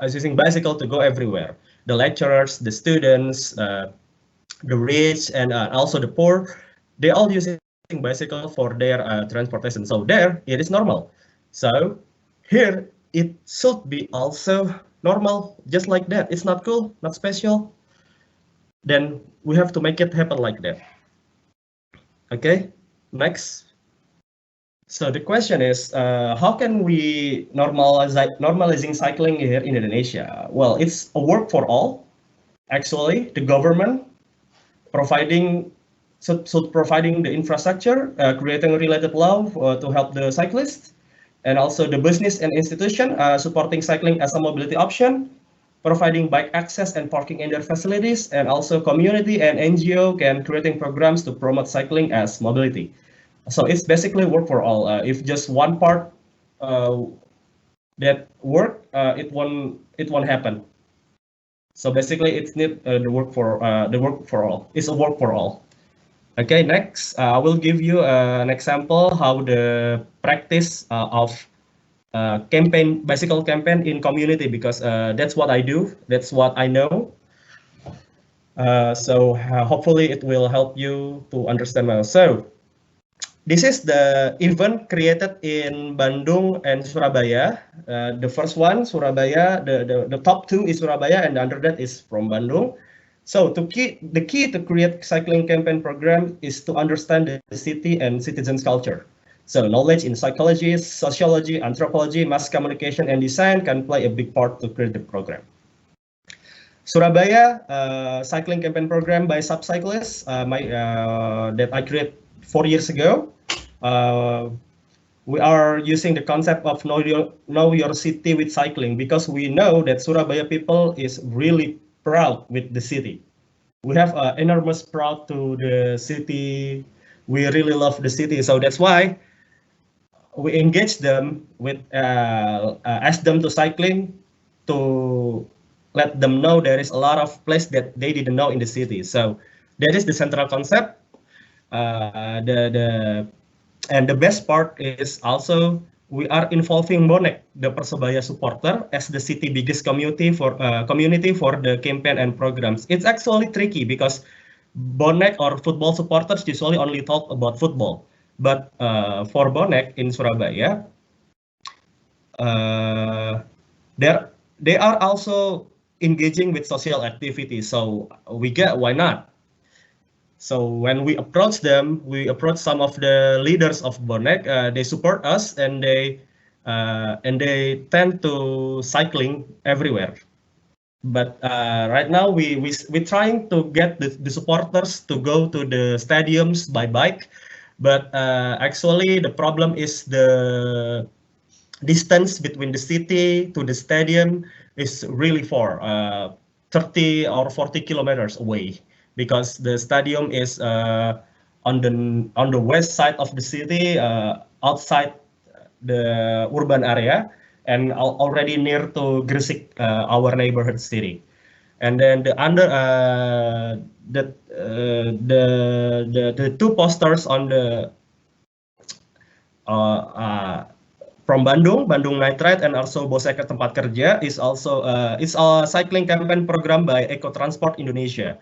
using bicycle to go everywhere. The lecturers, the students, the rich, and also the poor, they all using bicycle for their transportation. So there it is normal. So here it should be also normal, just like that. It's not cool, not special. Then we have to make it happen like that. Okay, next. So the question is, how can we normalizing cycling here in Indonesia? Well, it's a work for all. Actually, the government providing the infrastructure, creating a related law to help the cyclists, and also the business and institution supporting cycling as a mobility option, providing bike access and parking in their facilities, and also community and NGO can creating programs to promote cycling as mobility. So it's basically work for all. If just one part that work, it won't happen. So basically, it's need the work for all. It's a work for all. Okay, next, I will give you an example how the practice of bicycle campaign in community, because that's what I do, that's what I know. So hopefully it will help you to understand well. So this is the event created in Bandung and Surabaya. The first one, Surabaya, the top two is Surabaya, and under that is from Bandung. So the key to create cycling campaign program is to understand the city and citizens' culture. So knowledge in psychology, sociology, anthropology, mass communication, and design can play a big part to create the program. Surabaya cycling campaign program by CYCLISTS that I created 4 years ago. we are using the concept of know your city with cycling, because we know that Surabaya people is really proud with the city. We have enormous proud to the city. We really love the city, so that's why we engage them with ask them to cycling, to let them know there is a lot of place that they didn't know in the city. So that is the central concept. And the best part is also we are involving Bonek, the Persebaya supporter, as the city biggest community for the campaign and programs. It's actually tricky because Bonek or football supporters usually only talk about football, but for Bonek in Surabaya, they are also engaging with social activities. So we get, why not? So when we approach them, we approach some of the leaders of Bonek. They support us, and they tend to cycling everywhere. But right now we're trying to get the supporters to go to the stadiums by bike. But actually the problem is the distance between the city to the stadium is really far, 30 or 40 kilometers away, because the stadium is on the west side of the city, outside the urban area, and already near to Gresik, our neighborhood city. And then the two posters on the from Bandung Night Ride, and also Bosek ke Tempat Kerja is also it's a cycling campaign program by Eco Transport Indonesia,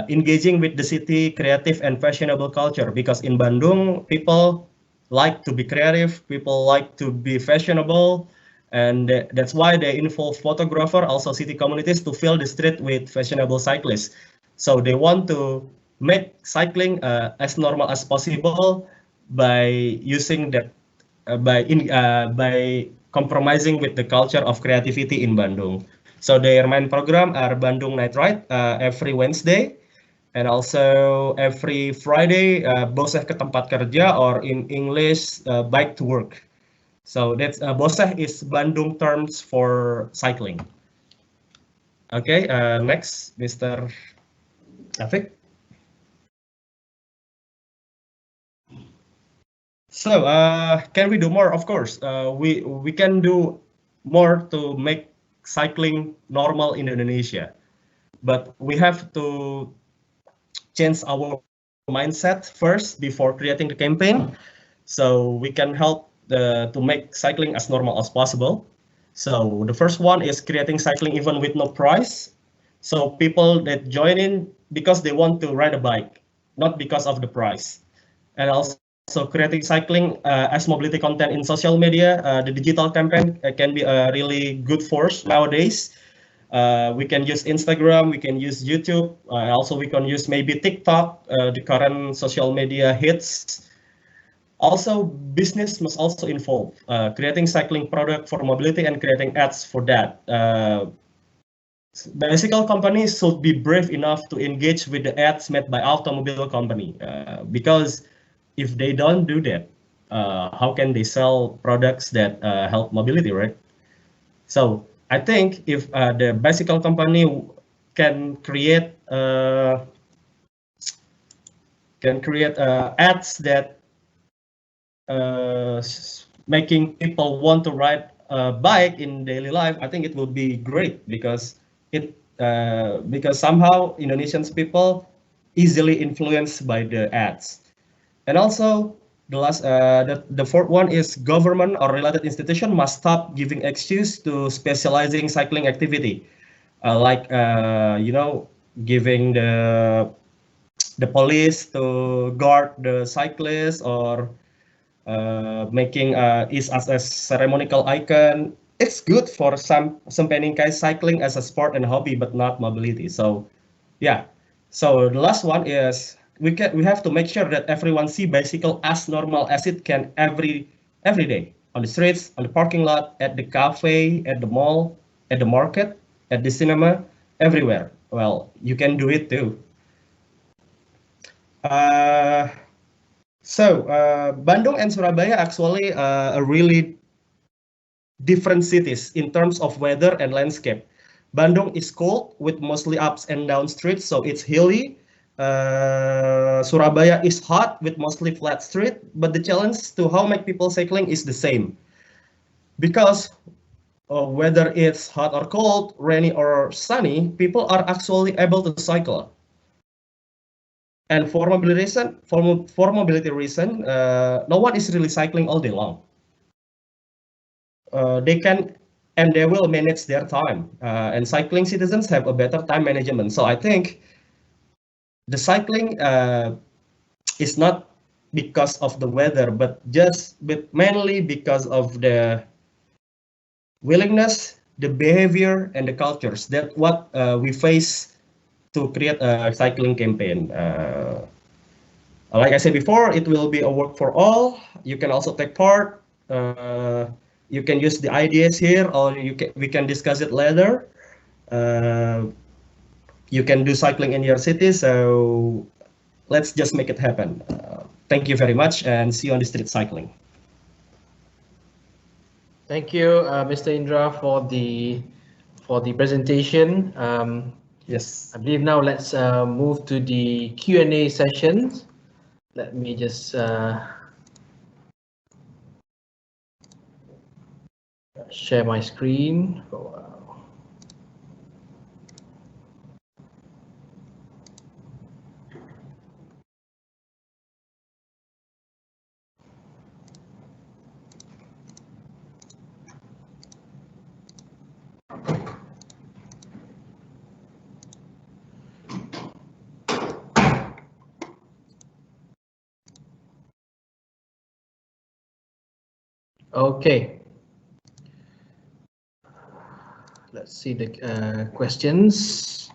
engaging with the city creative and fashionable culture, because in Bandung people like to be creative, people like to be fashionable, and that's why they involve photographer, also city communities, to fill the street with fashionable cyclists. So they want to make cycling as normal as possible by using that by compromising with the culture of creativity in Bandung. So their main program are Bandung Night Ride every Wednesday, and also every Friday Boseh ke Tempat Kerja, or in English Bike to Work. So that's Boseh is Bandung terms for cycling. Okay, next, Mr. Afik. So can we do more? Of course, we can do more to make cycling normal in Indonesia, but we have to change our mindset first before creating the campaign, so we can help to make cycling as normal as possible. So the first one is creating cycling even with no price. So people that join in because they want to ride a bike, not because of the price. And also creating cycling as mobility content in social media. The digital campaign can be a really good force nowadays. We can use Instagram, we can use YouTube, also we can use maybe TikTok, the current social media hits. Also, business must also involve creating cycling product for mobility and creating ads for that. Bicycle companies should be brave enough to engage with the ads made by automobile company, because if they don't do that, how can they sell products that help mobility, right? So I think if the bicycle company can create ads that making people want to ride a bike in daily life, I think it will be great, because somehow Indonesian people easily influenced by the ads. And also the fourth one is government or related institution must stop giving excuse to specializing cycling activity, like giving the police to guard the cyclists, or making is as a ceremonial icon. It's good for some Peningkai cycling as a sport and hobby, but not mobility. So yeah. So the last one is we have to make sure that everyone see bicycle as normal as it can every day, on the streets, on the parking lot, at the cafe, at the mall, at the market, at the cinema, everywhere. Well, you can do it too. So Bandung and Surabaya actually are really different cities in terms of weather and landscape. Bandung is cold with mostly ups and down streets, so it's hilly. Surabaya is hot with mostly flat street, but the challenge to how make people cycling is the same. Because whether it's hot or cold, rainy or sunny, people are actually able to cycle. And for mobility reason, no one is really cycling all day long. They can and they will manage their time. And cycling citizens have a better time management. So I think the cycling is not because of the weather, but mainly because of the willingness, the behavior, and the cultures that what we face to create a cycling campaign. Like I said before, it will be a work for all. You can also take part. You can use the ideas here, or we can discuss it later. You can do cycling in your city, so let's just make it happen. Thank you very much, and see you on the street cycling. Thank you, Mr. Indra, for the presentation. Yes. I believe now let's move to the Q&A session. Let me just share my screen for a while. Okay. Let's see the questions.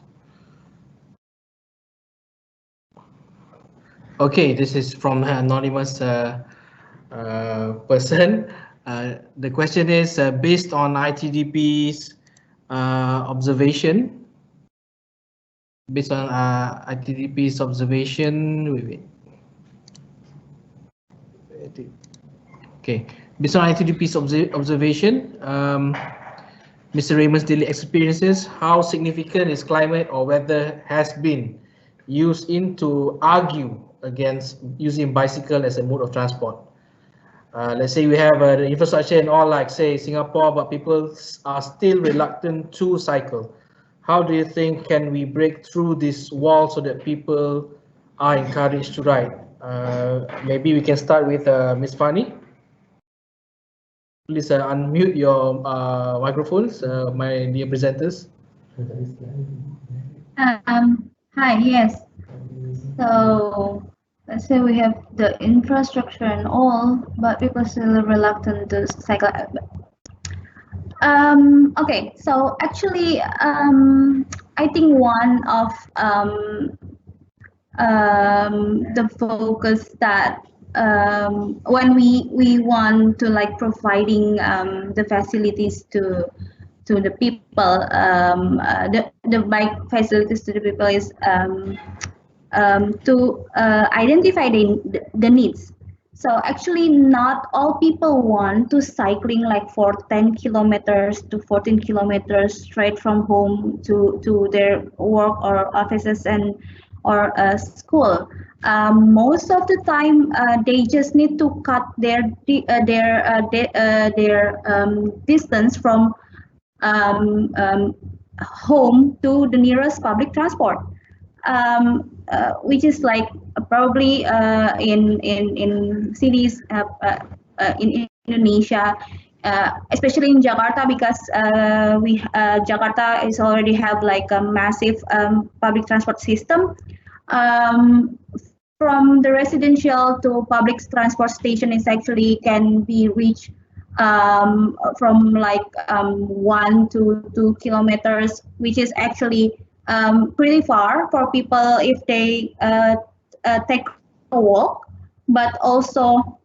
Okay, this is from an anonymous person. The question is based on ITDP's observation. Based on ITDP's observation, wait. Okay, based on ITDP's observation, Mr. Raymond's daily experiences, how significant is climate or weather has been used to argue against using bicycle as a mode of transport? Let's say we have the infrastructure and all, like say Singapore, but people are still reluctant to cycle. How do you think can we break through this wall so that people are encouraged to ride? Maybe we can start with Ms. Fani. Please unmute your microphones, my dear presenters. Hi, yes. So let's say we have the infrastructure and all, but people still reluctant to cycle. Okay, so actually, I think one of the focus that when we want to like providing the facilities to the people, the bike facilities to the people is to identify the needs. So actually not all people want to cycling like for 10 kilometers to 14 kilometers straight from home to their work or offices and or school. Most of the time they just need to cut their distance from home to the nearest public transport, which is like probably in cities in Indonesia, especially in Jakarta, because Jakarta is already have like a massive public transport system. From the residential to public transport station is actually can be reached from like 1 to 2 kilometers, which is actually pretty far for people if they take a walk, but also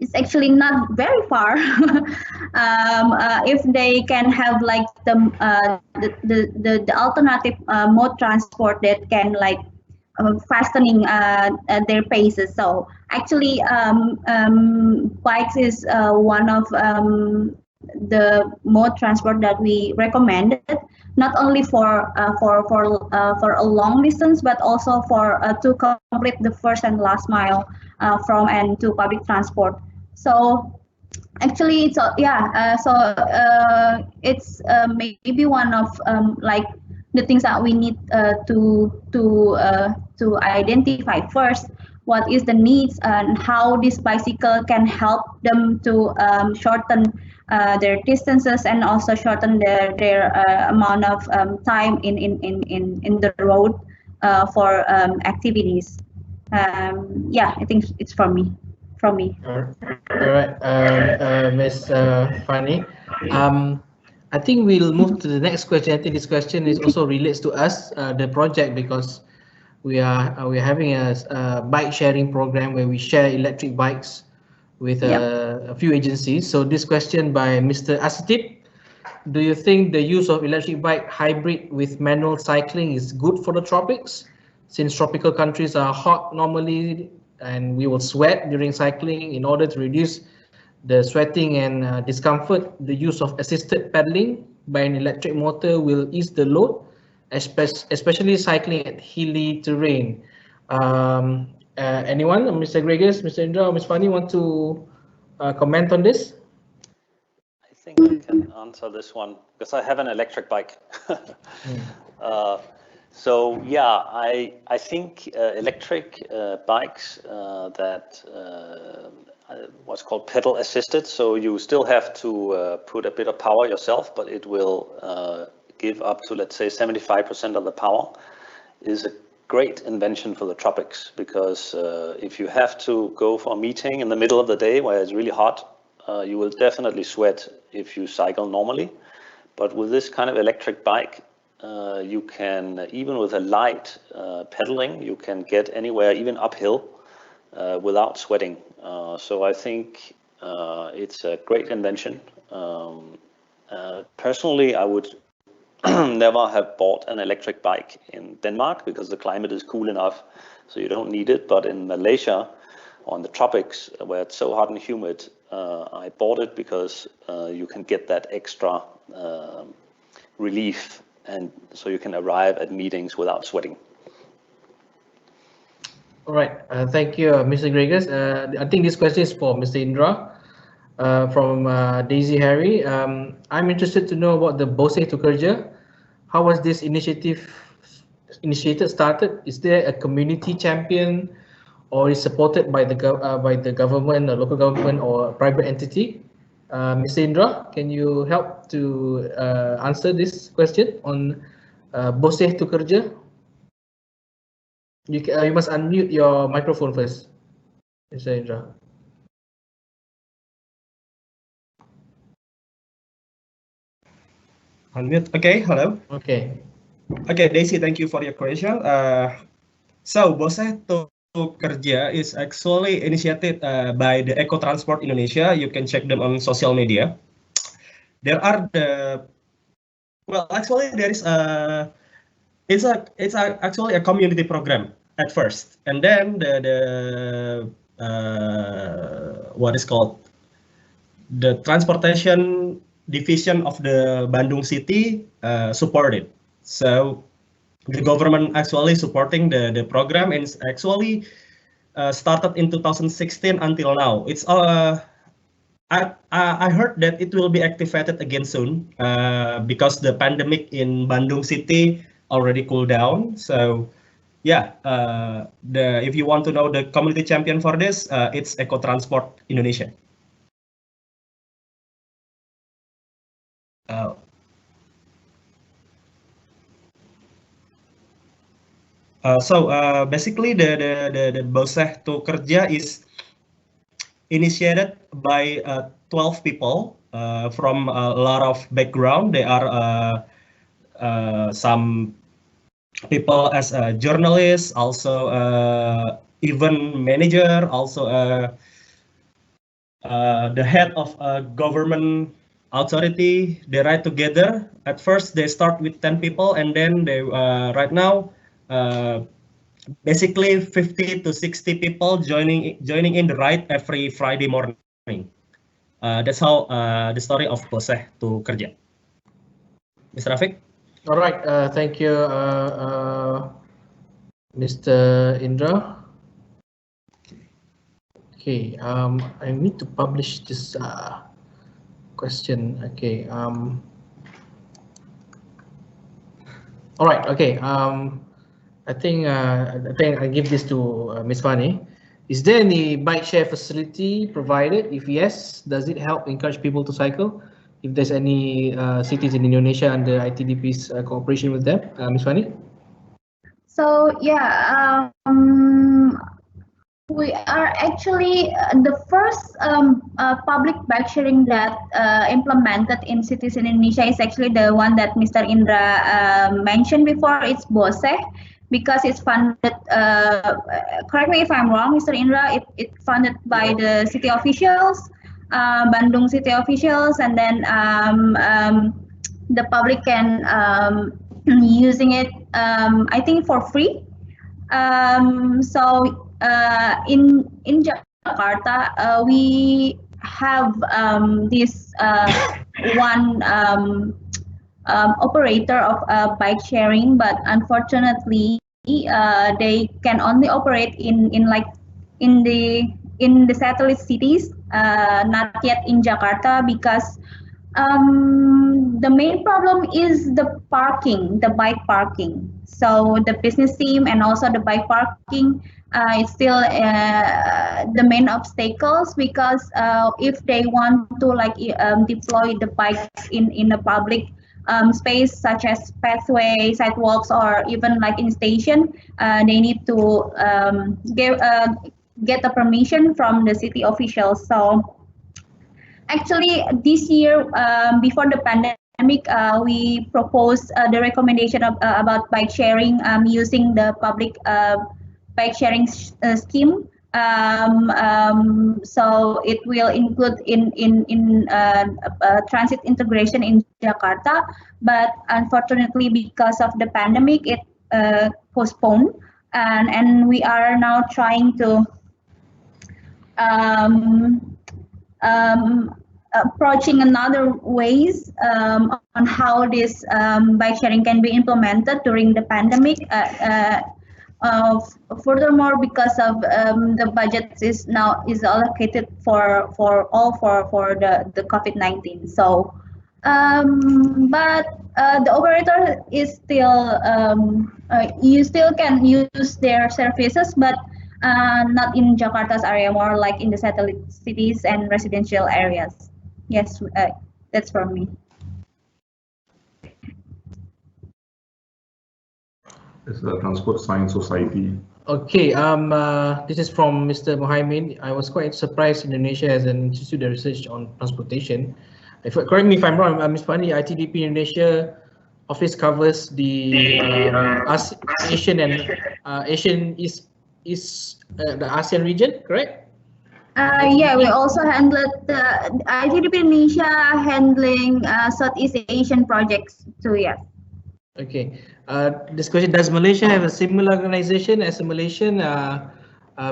it's actually not very far if they can have like the alternative mode transport that can like fastening their paces. So actually, bikes is one of the mode transport that we recommended, not only for a long distance, but also for to complete the first and last mile from and to public transport. So actually, it's maybe one of like the things that we need to identify first. What is the needs and how this bicycle can help them to shorten their distances and also shorten their amount of time in the road for activities. Yeah, I think it's from me. All right, Ms. Fani. I think we'll move to the next question. I think this question is also relates to us, the project, because we're having a bike sharing program where we share electric bikes with a few agencies. So this question by Mr. Asatip: do you think the use of electric bike hybrid with manual cycling is good for the tropics? Since tropical countries are hot normally and we will sweat during cycling, in order to reduce the sweating and discomfort, the use of assisted pedaling by an electric motor will ease the load, especially cycling at hilly terrain. Anyone, Mr. Gregors, Mr. Indra, or Ms. Fani, want to comment on this? I think I can answer this one because I have an electric bike. So yeah, I think electric bikes that what's called pedal assisted. So you still have to put a bit of power yourself, but it will give up to, let's say, 75% of the power. Is a great invention for the tropics, because if you have to go for a meeting in the middle of the day where it's really hot, you will definitely sweat if you cycle normally. But with this kind of electric bike, you can, even with a light pedaling, you can get anywhere, even uphill, without sweating. So I think it's a great invention. Personally, I would never have bought an electric bike in Denmark because the climate is cool enough, so you don't need it. But in Malaysia, on the tropics, where it's so hot and humid, I bought it because you can get that extra relief, and so you can arrive at meetings without sweating. All right, thank you, Mr. Gregors. I think this question is for Mr. Indra from Daisy Harry. I'm interested to know about the Bose to Kerja. How was this started? Is there a community champion, or is supported by the government, or local government, or private entity? Mr. Indra, can you help to answer this question on Bose to Kerja? You must unmute your microphone first, Mr. Indra. Unmute. Okay, hello. Okay. Okay, Daisy, thank you for your question. So Bose to Kerja is actually initiated by the Eco Transport Indonesia. You can check them on social media. There are actually there is it's actually a community program at first, and then what is called the transportation division of the Bandung city supported. So the government actually supporting the program, and it's actually started in 2016 until now. It's I heard that it will be activated again soon because the pandemic in Bandung city already cooled down. So yeah, if you want to know the community champion for this, it's Eco Transport Indonesia. So basically the Bose to Kerja is initiated by 12 people from a lot of background. They are some people as a journalist, also event manager, also the head of a government authority. They write together. At first they start with 10 people, and then they right now basically 50 to 60 people joining in the ride every Friday morning. That's how the story of Boseh to Kerja. Mr. Rafiq? All right, thank you, Mr. Indra. Okay, I need to publish this question. Okay. All right. Okay. I think I give this to Ms. Fani. Is there any bike share facility provided? If yes, does it help encourage people to cycle? If there's any cities in Indonesia under ITDP's cooperation with them, Ms. Fani? So yeah, we are actually the first public bike sharing that implemented in cities in Indonesia is actually the one that Mr. Indra mentioned before. It's Boseh, because it's funded. Correct me if I'm wrong, Mr. Indra. It's funded by the city officials, Bandung city officials, and then the public can using it. I think for free. So in Jakarta, we have this one operator of bike sharing, but unfortunately, they can only operate in the satellite cities, not yet in Jakarta, because the main problem is the bike parking. So the business team and also the bike parking is still the main obstacles, because if they want to deploy the bikes in a public space such as pathway, sidewalks, or even like in station, they need to get the permission from the city officials. So actually, this year, before the pandemic, we proposed the recommendation about bike sharing using the public bike sharing scheme. So it will include in transit integration in Jakarta, but unfortunately, because of the pandemic, it postponed, and we are now trying to approaching another ways on how this bike sharing can be implemented during the pandemic. Furthermore, because of the budget is allocated for the COVID-19. So, but the operator is still you still can use their services, but not in Jakarta's area, more like in the satellite cities and residential areas. Yes, that's from me. It's the Transport Science Society. Okay, this is from Mr. Mohaimin. I was quite surprised Indonesia has an institute of research on transportation. Correct me if I'm wrong, Ms. Fani, ITDP Indonesia office covers the Asian and Asian is the ASEAN region, correct? Yeah, we also handled the ITDP Indonesia handling Southeast Asian projects too. Yeah. Okay. This question: does Malaysia have a similar organization as a Malaysian?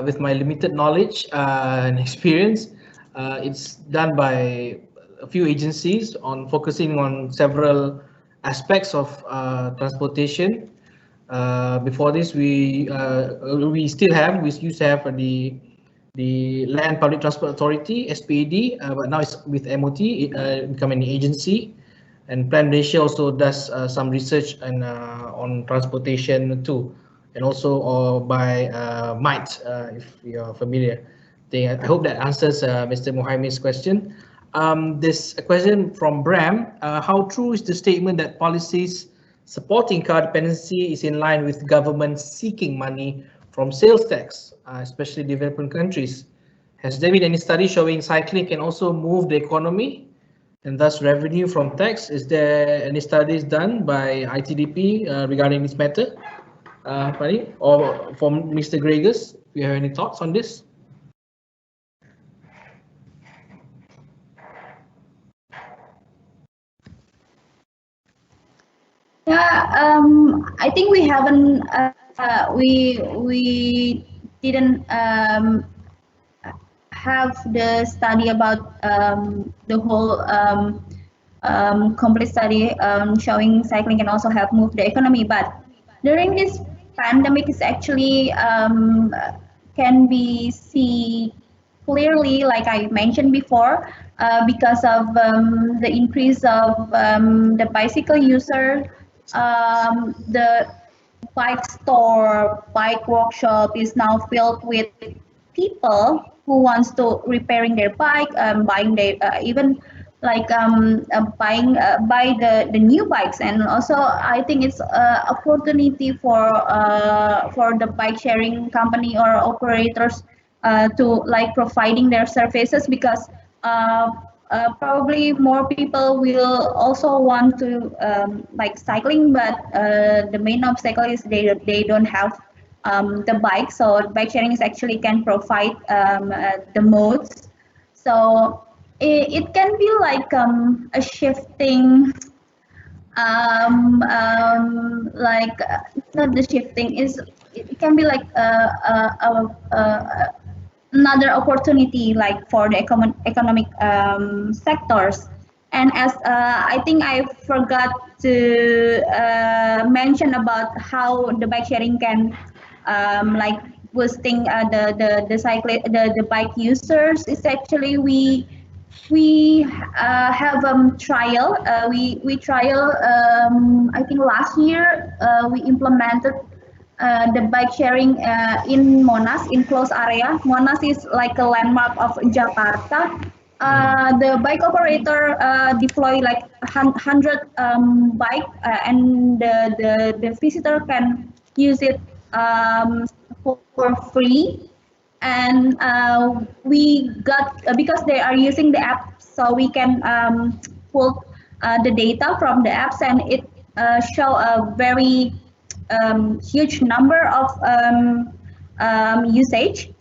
With my limited knowledge and experience, it's done by a few agencies focusing on several aspects of transportation. Before this, we used to have the Land Public Transport Authority (SPAD), but now it's with MOT, becoming an agency. And Plan Malaysia also does some research on transportation too, and also by MITE, if you're familiar. I hope that answers Mr. Mohaimin's question. This question from Bram: how true is the statement that policies supporting car dependency is in line with government seeking money from sales tax, especially developing countries? Has there been any study showing cycling can also move the economy and thus revenue from tax? Is there any studies done by ITDP regarding this matter? Fani, or from Mr. Gregers, if you have any thoughts on this? Yeah, I think we haven't we didn't have the study about the whole complete study showing cycling can also help move the economy. But during this pandemic, is actually can be see clearly, like I mentioned before, because of the increase of the bicycle user, the bike store, bike workshop is now filled with people who wants to repairing their bike, buying their even like buy the new bikes. And also I think it's opportunity for the bike sharing company or operators to like providing their services, because probably more people will also want to like cycling, but the main obstacle is they don't have the bike. So bike sharing is actually can provide the modes. So it can be like a shifting like not the shifting is, it can be like another opportunity like for the economic sectors. And as I think I forgot to mention about how the bike sharing can like boosting the bike users, is actually we have trial. We trial. I think last year we implemented the bike sharing in Monas, in closed area. Monas is like a landmark of Jakarta. The bike operator deploy like 100 bike, and the visitor can use it for free. And we got because they are using the app, so we can pull the data from the apps, and it show a very huge number of usage.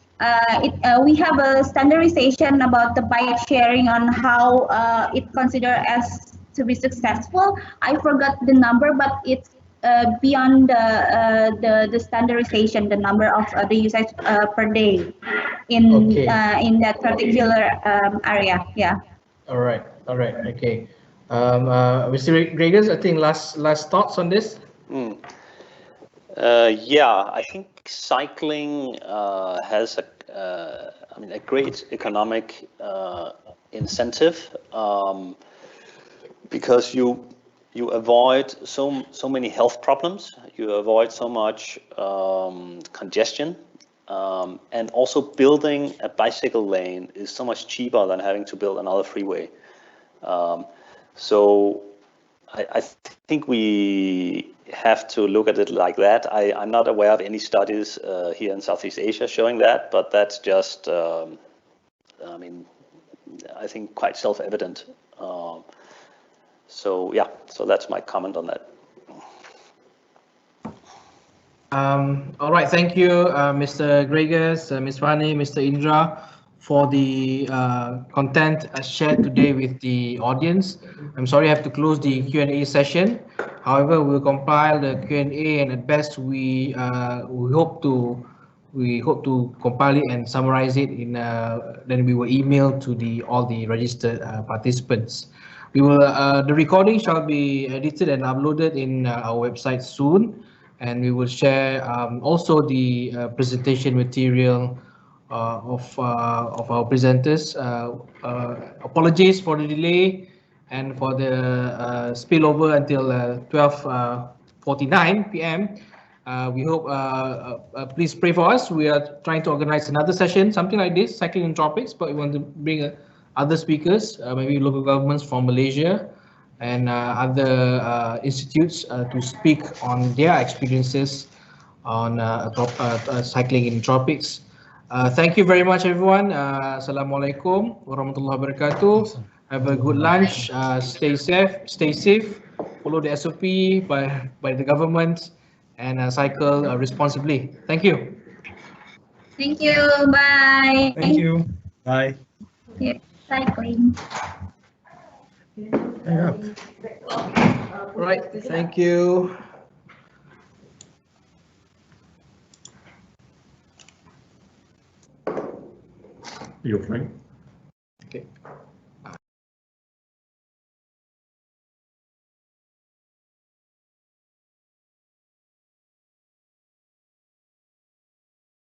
We have a standardization about the bike sharing on how it considered as to be successful. I forgot the number, but it's beyond the standardization, the number of the usage per day in that particular area. Yeah. All right. Okay. Mr. Gregors, I think last thoughts on this. Yeah, I think cycling has a great economic incentive, because you avoid so many health problems, you avoid so much congestion, and also building a bicycle lane is so much cheaper than having to build another freeway. So I think we have to look at it like that. I'm not aware of any studies here in Southeast Asia showing that, but that's just, I think quite self-evident. So yeah, so that's my comment on that. All right, thank you, Mr. Gregors, Ms. Fani, Mr. Indra, for the content shared today with the audience. I'm sorry I have to close the Q&A session. However, we'll compile the Q&A, and at best we hope to compile it and summarize it in then we will email to all the registered participants. The recording shall be edited and uploaded in our website soon, and we will share also the presentation material of our presenters. Apologies for the delay and for the spillover until 12:49 p.m. We hope, please pray for us. We are trying to organize another session, something like this, cycling in tropics, but we want to bring other speakers, maybe local governments from Malaysia and other institutes to speak on their experiences on cycling in tropics. Thank you very much, everyone. Assalamualaikum warahmatullahi wabarakatuh. Have a good lunch. Stay safe. Follow the SOP by the government, and cycle responsibly. Thank you. Thank you. Bye. Thank you. Bye. Yeah, cycling. All right. Thank you. You're fine.